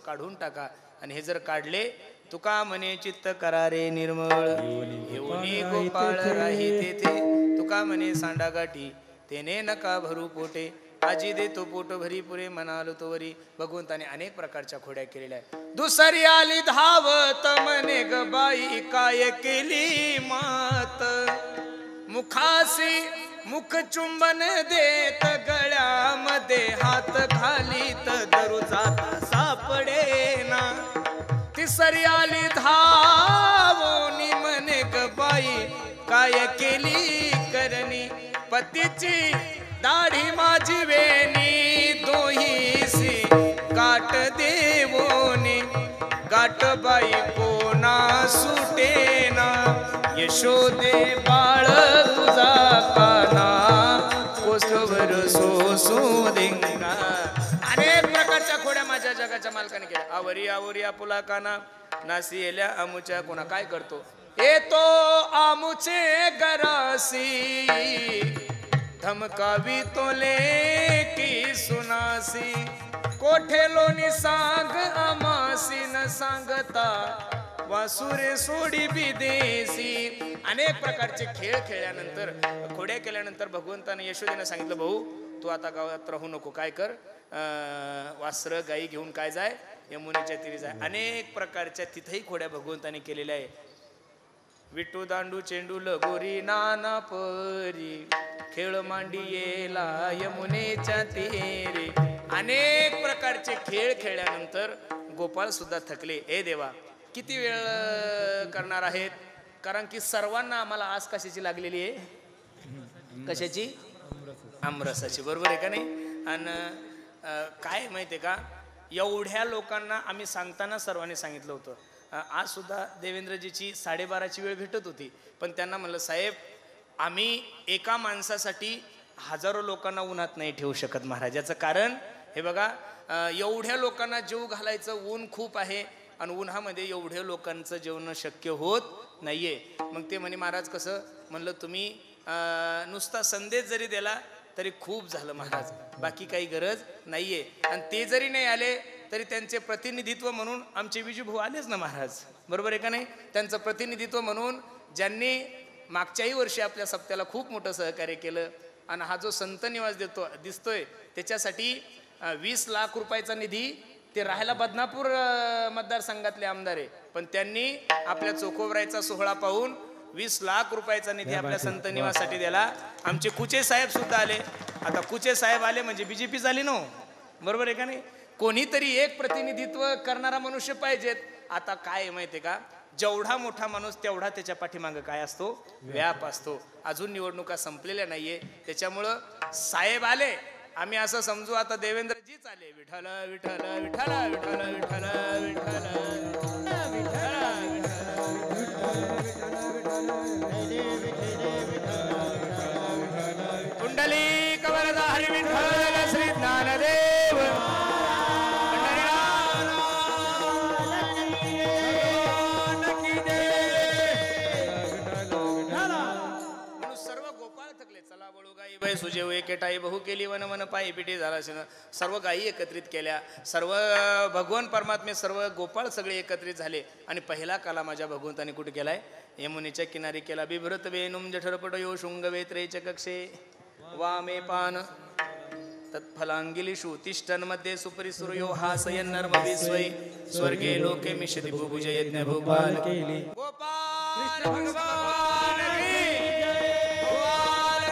काढून टाका. आणि हे जर काढले, तुका म्हणे चित्त करा रे निर्मळ, येऊनी गोपाळ राही तेथे. तुका म्हणे सांडा गाठी तेने नका भरू पोटे, आजी देतो पोट भरी पुरे म्हणालो तो वरी. भगवंताने अनेक प्रकारच्या खोड्या केलेल्या आहेत. दुसरी आली धावत म्हणे ग बाई काय केली मात, मुखासी मुख चुंबन देत गळ्यामध्ये हात घालीत दरुजात सापडे ना. तिसरी आली धावोनी म्हणे ग बाई काय केली करणी, पतीची दाढी माझी वेणी दोहीसी गाठ देवोनी. गाठ बाई कोणा सुटेना, यशोदे बाळ तुझा काना कोसवर सोसू देंगा. अनेक प्रकारच्या खोड्या माझ्या जगाच्या मालकाने केल्या. आवरी आवरी आपुला काना, नासी येल्या आमुच्या कोणा. काय करतो येतो आमुचे गरासी, धमकावी तोले की सुनासी. कोठे लोणी सांग आमासी न सांगता, वासुरे सोडी विदेशी. अनेक प्रकारचे खेळ खेळल्यानंतर, खोड्या केल्यानंतर भगवंताने यशोदेने सांगितलं, भाऊ तू आता गावात राहू नको, काय कर वासर गाई घेऊन काय जाय यमुनेच्या तीरी जाय. अनेक प्रकारच्या तिथेही खोड्या भगवंताने केलेल्या आहे. विटू दांडू चेंडू लगोरी नाना परी, खेळ मांडी येला यमुनेच्या तीरी. अनेक प्रकारचे खेळ खेळल्यानंतर गोपाळ सुद्धा थकले. हे देवा किती वेळ करणार आहेत, कारण की सर्वांना आम्हाला आस कशाची लागलेली आहे, कशाची, आमरसाची, बरोबर आहे का नाही. आणि काय माहिती आहे का, एवढ्या लोकांना आम्ही सांगताना सर्वांनी सांगितलं होतं. आज सुद्धा देवेंद्रजीची 12:30ची वेळ भेटत होती, पण त्यांना म्हणलं साहेब आम्ही एका माणसासाठी हजारो लोकांना उन्हात नाही ठेवू शकत महाराज. याचं कारण हे बघा, एवढ्या लोकांना जेव घालायचं ऊन खूप आहे आणि उन्हामध्ये एवढ्या लोकांचं जेवण शक्य होत नाहीये. मग ते म्हणे महाराज कसं, म्हणलं तुम्ही नुसता संदेश जरी दिला तरी खूप झालं महाराज, बाकी काही गरज नाहीये. आणि ते जरी नाही आले तरी त्यांचे प्रतिनिधित्व म्हणून आमचे विजूभाऊ आलेच ना महाराज, बरोबर आहे का नाही. त्यांचं प्रतिनिधित्व म्हणून ज्यांनी मागच्याही वर्षी आपल्या सप्त्याला खूप मोठं सहकार्य केलं आणि हा जो संत निवास दिसतोय त्याच्यासाठी 20 लाख रुपयाचा निधी, ते राहायला बदनापूर मतदारसंघातले आमदार आहे, पण त्यांनी आपल्या चोकोबरायचा सोहळा पाहून 20 लाख रुपयाचा निधी आपल्या संत निवासाठी दिला. आमचे कुचे साहेब सुद्धा आले. आता कुचे साहेब आले म्हणजे बीजेपी झाली ना, बरोबर आहे का नाही. कोणीतरी एक प्रतिनिधित्व करणारा मनुष्य पाहिजेत. आता काय माहिती आहे का, जेवढा मोठा माणूस तेवढा त्याच्या पाठीमागं काय असतो, व्याप असतो. अजून निवडणुका संपलेल्या नाहीये, त्याच्यामुळं साहेब आले, आम्ही असं समजू आता देवेंद्रजीच आले. विठ्ठल विठ्ठल विठ्ठल विठ्ठल विठ्ठल विठ्ठल कुंडली कवरदा हरी विठ्ठल श्री ज्ञानदेव सुजे एकेटाई बहु केली वन मन पायी पिठी झाला. सर्व गायी एकत्रित केल्या, सर्व भगवान परमात्मे, सर्व गोपाळ सगळे एकत्रित झाले आणि पहिला काला माझ्या भगवंताने कुठे केलाय, यमुनेच्या किनारी केला. बिभ्रत वेणुम जठरपट यो शृंग वेत्रेच कक्षे वामे पान तत्फलांगिलीषु तिष्ठन्मध्ये सुपरिसुरयो हासयन् नर्म विश्वै स्वर्गे लोके मिषति भुभुज यज्ञ भूपाल गोपाल भगवान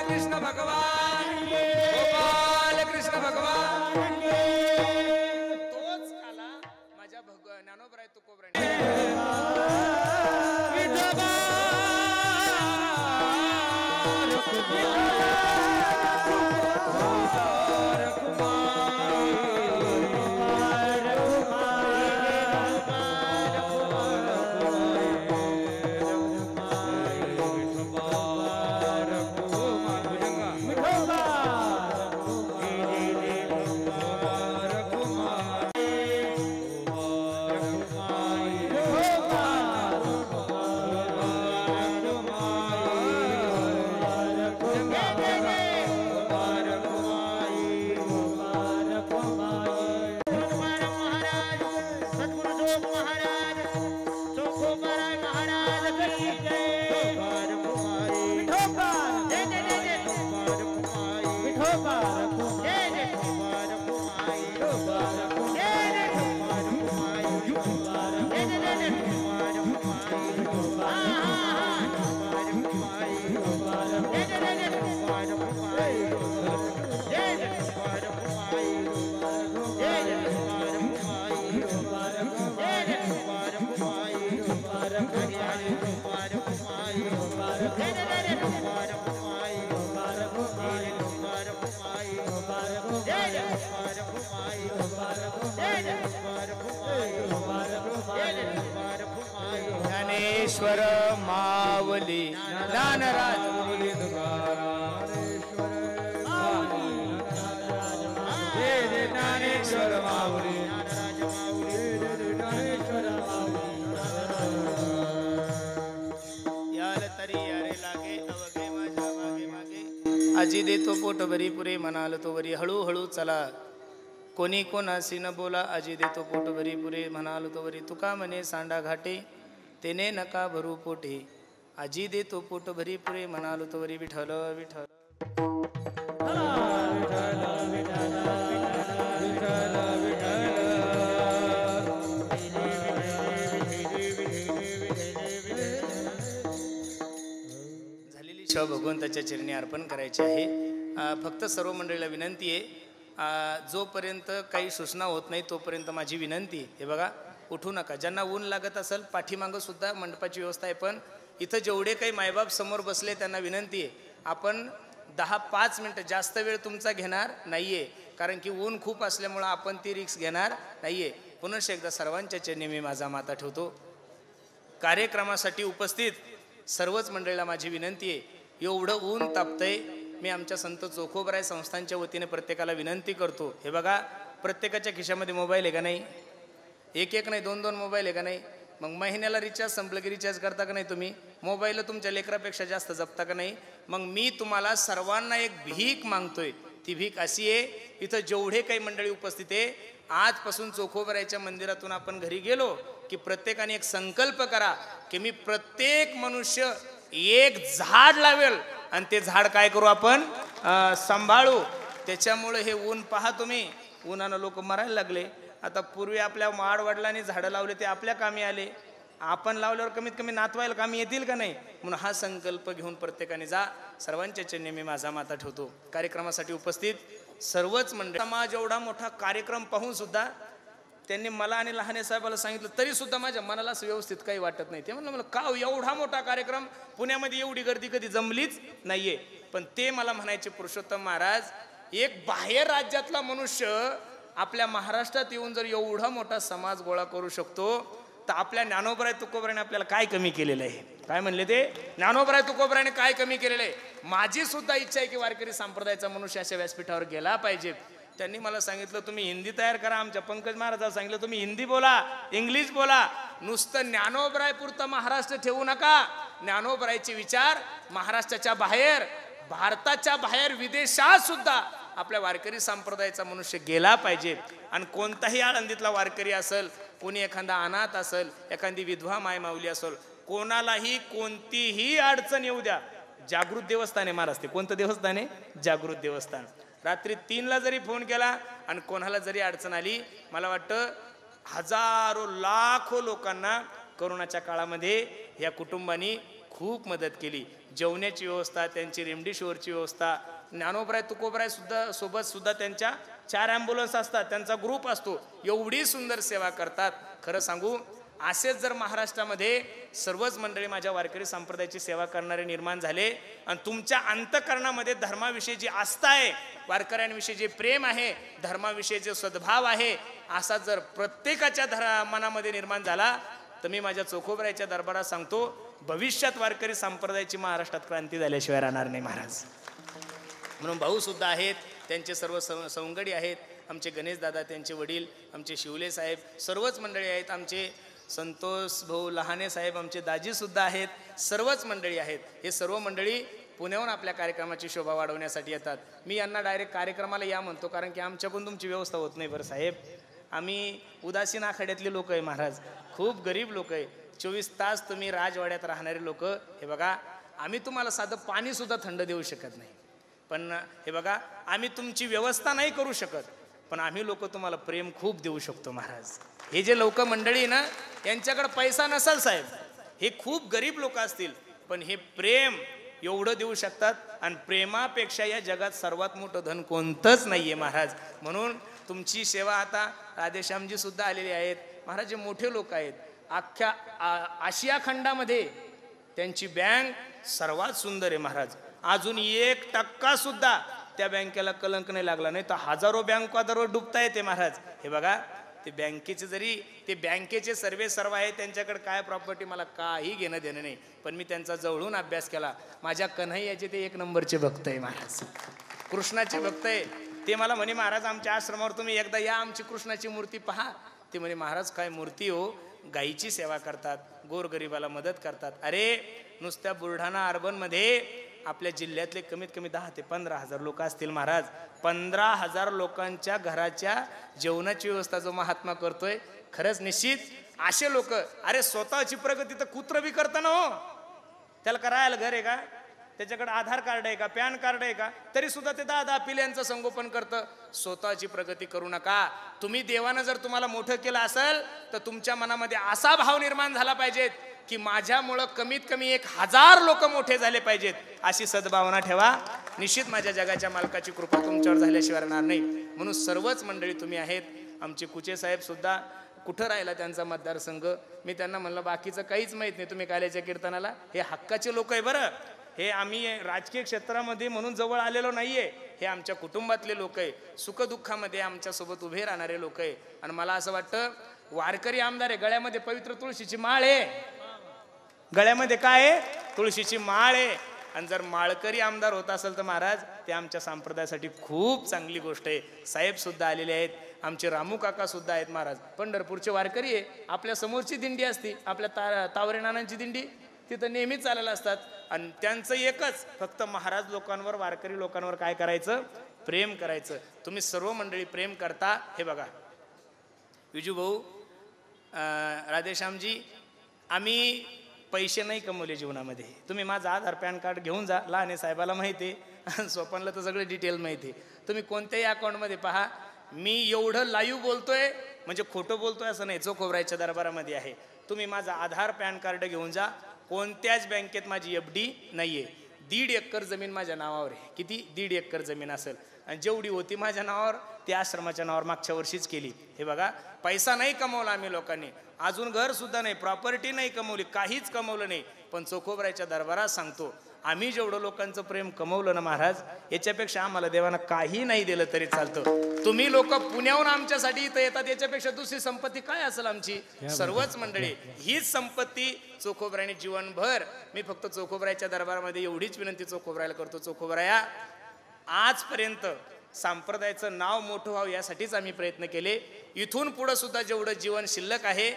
कृष्ण भगवान, गोपाल कृष्ण भगवान. तोच काला माझ्या ज्ञानोबराय तुकोबराय ज्ञानेश्वर मावली ज्ञानराज माऊली ज्ञानेश्वर माऊली यार तरी यारे लागे अवघे माझ्या मागे मागे आजी देतो पोट भरी पुरे म्हणाल तो वरी हळूहळू चला कोणी कोणाशी न बोला आजी देतो पोट भरी पुरे म्हणाल तो वरी तुका म्हणे सांडा घाटे तेने नका भरू पोटे आजी देतो पोट भरी पुरे म्हणालो तो वरी विठ्ठल विठ्ठल झालेली सेवा भगवंताच्या चरणी अर्पण करायची आहे. फक्त सर्व मंडळीला विनंती आहे, जोपर्यंत काही सूचना होत नाही तोपर्यंत माझी विनंती, हे बघा उठू नका. ज्यांना ऊन लागत असेल पाठीमागं सुद्धा मंडपाची व्यवस्था आहे, पण इथं जेवढे काही मायबाप समोर बसले त्यांना विनंती आहे, आपण 10-5 मिनटं जास्त वेळ तुमचा घेणार नाहीये, कारण की ऊन खूप असल्यामुळं आपण ती रिक्स घेणार नाहीये. पुन्हा एकदा सर्वांच्या चरणी मी माझा माथा ठेवतो. कार्यक्रमासाठी उपस्थित सर्वच मंडळीला माझी विनंती आहे, एवढं ऊन तापतंय, मी आमच्या संत चोखोबराय संस्थांच्या वतीने प्रत्येकाला विनंती करतो. हे बघा, प्रत्येकाच्या खिशामध्ये मोबाईल आहे का नाही? एक नाही 2-2 मोबाईल आहे का नाही? मग महिन्याला रिचार्ज संपलं की रिचार्ज करता का नाही तुम्ही? मोबाईल तुमच्या लेकरापेक्षा जास्त जपता का नाही? मग मी तुम्हाला सर्वांना एक भीक मागतोय. ती भीक अशी आहे, इथं जेवढे काही मंडळी उपस्थित आहे, आजपासून चोखोबरायच्या मंदिरातून आपण घरी गेलो की प्रत्येकाने एक संकल्प करा की मी प्रत्येक मनुष्य एक झाड लावेल आणि ते झाड काय करू आपण सांभाळू. त्याच्यामुळे हे ऊन पहा तुम्ही, उन्हानं लोक मरायला लागले. आता पूर्वी आपल्या माडवडिलांनी झाडं लावले ते आपल्या कामी आले, आपण लावल्यावर कमीत कमी नातवायला कामी येतील का नाही? म्हणून हा संकल्प घेऊन प्रत्येकाने जा. सर्वांच्या चरणी मी माझा माथा ठेवतो. कार्यक्रमासाठी उपस्थित सर्वच मंडळी, समाज एवढा मोठा कार्यक्रम पाहून सुद्धा त्यांनी मला आणि लहाने साहेबाला सांगितलं, तरी सुद्धा माझ्या मनाला व्यवस्थित काही वाटत नाही. ते म्हणलं मला का एवढा मोठा कार्यक्रम, पुण्यामध्ये एवढी गर्दी कधी जमलीच नाहीये. पण ते मला म्हणायचे, पुरुषोत्तम महाराज, एक बाहेर राज्यातला मनुष्य आपल्या महाराष्ट्रात येऊन जर एवढा मोठा समाज गोळा करू शकतो, तर आपल्या ज्ञानोबराय तुकोबराने आपल्याला काय कमी केलेलं आहे? काय म्हणले ते? ज्ञानोबराय तुकोबराने काय कमी केलेलं आहे? माझी सुद्धा इच्छा आहे की वारकरी संप्रदायाचा मनुष्य अशा व्यासपीठावर गेला पाहिजे. त्यांनी मला सांगितलं, तुम्ही हिंदी तयार करा. आमच्या पंकज महाराजांना सांगितलं, तुम्ही हिंदी बोला, इंग्लिश बोला, नुसतं ज्ञानोबराय पुरतं महाराष्ट्र ठेवू नका. ज्ञानोबरायचे विचार महाराष्ट्राच्या बाहेर, भारताच्या बाहेर, विदेशात सुद्धा आपल्या वारकरी संप्रदायाचा मनुष्य गेला पाहिजे. आणि कोणताही आळंदीतला वारकरी असेल, कोणी एखादा अनाथ असेल, एखादी विधवा मायमाऊली असेल, कोणालाही कोणतीही अडचण येऊ द्या, जागृत देवस्थान आहे महाराज. ते कोणतं देवस्थान आहे? जागृत देवस्थान. रात्री 3ला जरी फोन केला आणि कोणाला जरी अडचण आली, मला वाटतं हजारो लाखो लोकांना कोरोनाच्या काळामध्ये या कुटुंबांनी खूप मदत केली. जेवण्याची व्यवस्था, त्यांची रेमडेसिवीरची व्यवस्था, ज्ञानोबराय तुकोबराय सुद्धा सोबत सुद्धा त्यांच्या 4 ॲम्ब्युलन्स असतात, त्यांचा ग्रुप असतो, एवढी सुंदर सेवा करतात. खरं सांगू, असेच जर महाराष्ट्रामध्ये सर्वच मंडळी माझ्या वारकरी संप्रदायाची सेवा करणारे निर्माण झाले आणि तुमच्या अंतःकरणामध्ये धर्माविषयी जी आस्था आहे, वारकऱ्यांविषयी जे प्रेम आहे, धर्माविषयी जे सद्भाव आहे, असा जर प्रत्येकाच्या मनामध्ये निर्माण झाला, तर मी माझ्या चोखोबरायच्या दरबारात सांगतो, भविष्यात वारकरी संप्रदायाची महाराष्ट्रात क्रांती झाल्याशिवाय राहणार नाही महाराज. म्हणून भाऊ सुद्धा आहेत, त्यांचे सर्व सवंगडी आहेत, आमचे गणेश दादा, त्यांचे वडील, आमचे शिवले साहेब, सर्वच मंडळी आहेत, आमचे संतोष भाऊ लहाने साहेब, आमचे दाजी सुद्धा आहेत, सर्वच मंडळी आहेत. हे सर्व मंडळी पुण्याहून आपल्या कार्यक्रमाची शोभा वाढवण्यासाठी येतात. मी यांना डायरेक्ट कार्यक्रमाला या म्हणतो, कारण की आमच्याकडून तुमची व्यवस्था होत नाही. बरं साहेब, आम्ही उदासीन आखाड्यातले लोक आहे महाराज, खूप गरीब लोक आहे, 24 तास तुम्ही राजवाड्यात राहणारे लोक. हे बघा, आम्ही तुम्हाला साधं पाणी सुद्धा थंड देऊ शकत नाही, पण हे बघा, आम्ही तुमची व्यवस्था नाही करू शकत, पण आम्ही लोक तुम्हाला प्रेम खूप देऊ शकतो महाराज. हे जे लोक मंडळी ना, यांच्याकडे पैसा नसेल साहेब, हे खूप गरीब लोक असतील, पण हे प्रेम एवढं देऊ शकतात. आणि प्रेमापेक्षा या जगात सर्वात मोठं धन कोणतंच नाहीये महाराज. म्हणून तुमची सेवा आता राधेश्यामजी सुद्धा आलेले आहेत महाराज. जे मोठे लोक आहेत, अख्ख्या आशिया खंडामध्ये त्यांची बँक सर्वात सुंदर आहे महाराज. अजून 1% सुद्धा त्या बँकेला कलंक नाही लागला, नाही तर हजारो बँका दररोज डुबता येते महाराज. हे बघा, ते बँकेचे जरी ते बँकेचे सर्व आहे, त्यांच्याकडे काय प्रॉपर्टी मला काही घेणं देणं नाही, पण मी त्यांचा जवळून अभ्यास केला. माझ्या कन्हैयाचे ते 1 नंबरचे भक्त आहे महाराज, कृष्णाचे भक्त आहे. ते मला म्हणे, महाराज आमच्या आश्रमावर तुम्ही एकदा या, आमची कृष्णाची मूर्ती पहा. ते म्हणे, महाराज काय मूर्ती हो, गायीची सेवा करतात, गोरगरिबाला मदत करतात. अरे नुसत्या बुलढाणा अर्बनमध्ये आपल्या जिल्ह्यातले कमीत कमी 10 ते 15,000 लोक असतील महाराज. 15,000 लोकांच्या घराच्या जेवणाची व्यवस्था जो महात्मा करतोय, खरंच निश्चित असे लोक. अरे स्वतःची प्रगती तर कुत्र बी करतं ना हो, त्याला करायला घर आहे का, त्याच्याकडे आधार कार्ड आहे का, पॅन कार्ड आहे का, तरी सुद्धा ते 10 पिल्यांचं संगोपन करतं. स्वतःची प्रगती करू नका. तुम्ही देवानं जर तुम्हाला मोठं केलं असेल, तर तुमच्या मनामध्ये असा भाव निर्माण झाला पाहिजेत की माझ्यामुळं कमीत कमी 1000 लोक मोठे झाले पाहिजेत, अशी सद्भावना ठेवा. निश्चित माझ्या जगाच्या मालकाची कृपा तुमच्यावर झाल्याशिवाय राहणार नाही. म्हणून सर्वच मंडळी तुम्ही आहेत. आमचे कुचे साहेब सुद्धा कुठं राहिला त्यांचा मतदारसंघ, मी त्यांना म्हणलं बाकीचं काहीच माहीत नाही, तुम्ही काल्याच्या कीर्तनाला हे हक्काचे लोक आहे बरं. हे आम्ही राजकीय क्षेत्रामध्ये म्हणून जवळ आलेलो नाहीये, हे आमच्या कुटुंबातले लोक आहे, सुखदुःखामध्ये आमच्यासोबत उभे राहणारे लोक आहे. आणि मला असं वाटतं वारकरी आमदार आहे, गळ्यामध्ये पवित्र तुळशीची माळ आहे, गळ्यामध्ये काय आहे, तुळशीची माळ आहे. आणि जर माळकरी आमदार होत असेल तर महाराज ते आमच्या संप्रदायासाठी खूप चांगली गोष्ट आहे. साहेब सुद्धा आलेले आहेत, आमचे रामू काका सुद्धा आहेत महाराज, पंढरपूरचे वारकरी आहे. आपल्या समोरची दिंडी असते, आपल्या तावरे नानांची दिंडी तिथं नेहमीच चाललेलं असतात. आणि त्यांचं एकच फक्त महाराज लोकांवर, वारकरी लोकांवर काय करायचं, प्रेम करायचं. तुम्ही सर्व मंडळी प्रेम करता. हे बघा विजू भाऊ, राधेश्यामजी, आम्ही पैसे नाही कमवले जीवनामध्ये. तुम्ही माझं आधार पॅन कार्ड घेऊन जा, लहाने साहेबाला माहिती आहे, स्वप्नला तर सगळं डिटेल माहिती आहे. तुम्ही कोणत्याही अकाउंटमध्ये पहा, मी एवढं लाईव्ह बोलतोय म्हणजे खोटं बोलतोय असं नाही, चोखोबरायच्या दरबारामध्ये आहे. तुम्ही माझं आधार पॅन कार्ड घेऊन जा. कोणत्याच बँकेत माझी FD नाही आहे. 1.5 एकर जमीन माझ्या नावावर आहे. किती? 1.5 एकर जमीन असेल. आणि जेवढी होती माझ्या नावावर ती आश्रमाच्या नावावर मागच्या वर्षीच केली. हे बघा, पैसा नाही कमवला आम्ही लोकांनी, अजून घर सुद्धा नाही, प्रॉपर्टी नाही कमवली, काहीच कमवलं नाही. पण चोखोबरायच्या दरबारात सांगतो, आम्ही जेवढं लोकांचं प्रेम कमवलं ना महाराज, याच्यापेक्षा आम्हाला देवानं काही नाही दिलं तरी चालतं. तुम्ही लोक पुण्याहून आमच्यासाठी इथं येतात, याच्यापेक्षा दुसरी संपत्ती काय असेल आमची? सर्वच मंडळी हीच संपत्ती चोखोबरायने जीवनभर. मी फक्त चोखोबरायच्या दरबारामध्ये एवढीच विनंती चोखोबरायला करतो, चोखोबराया आजपर्यंत संप्रदायाचं नाव मोठं व्हावं यासाठीच आम्ही प्रयत्न केले. इथून पुढं सुद्धा जेवढं जीवन शिल्लक आहे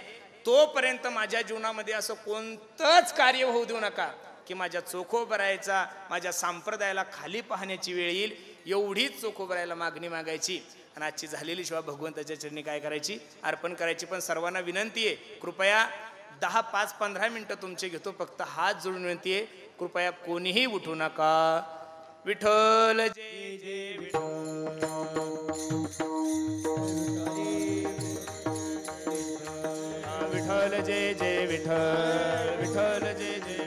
तोपर्यंत माझ्या जीवनामध्ये असं कोणतंच कार्य होऊ देऊ नका की माझ्या चोखोबरायचा, माझ्या संप्रदायाला खाली पाहण्याची वेळ येईल. एवढीच चोखोबरायला मागणी मागायची. आणि आजची झालेली शिवा भगवंताच्या चरणी काय करायची, अर्पण करायची. पण सर्वांना विनंती आहे, कृपया 10, 5, 15 मिनिटं तुमचे घेतो, फक्त हात जोडून विनंती आहे, कृपया कोणीही उठू नका. विठ्ठल जय जय विठ्ठल, विठ्ठल जय जय विठ्ठल, विठ्ठल जय जय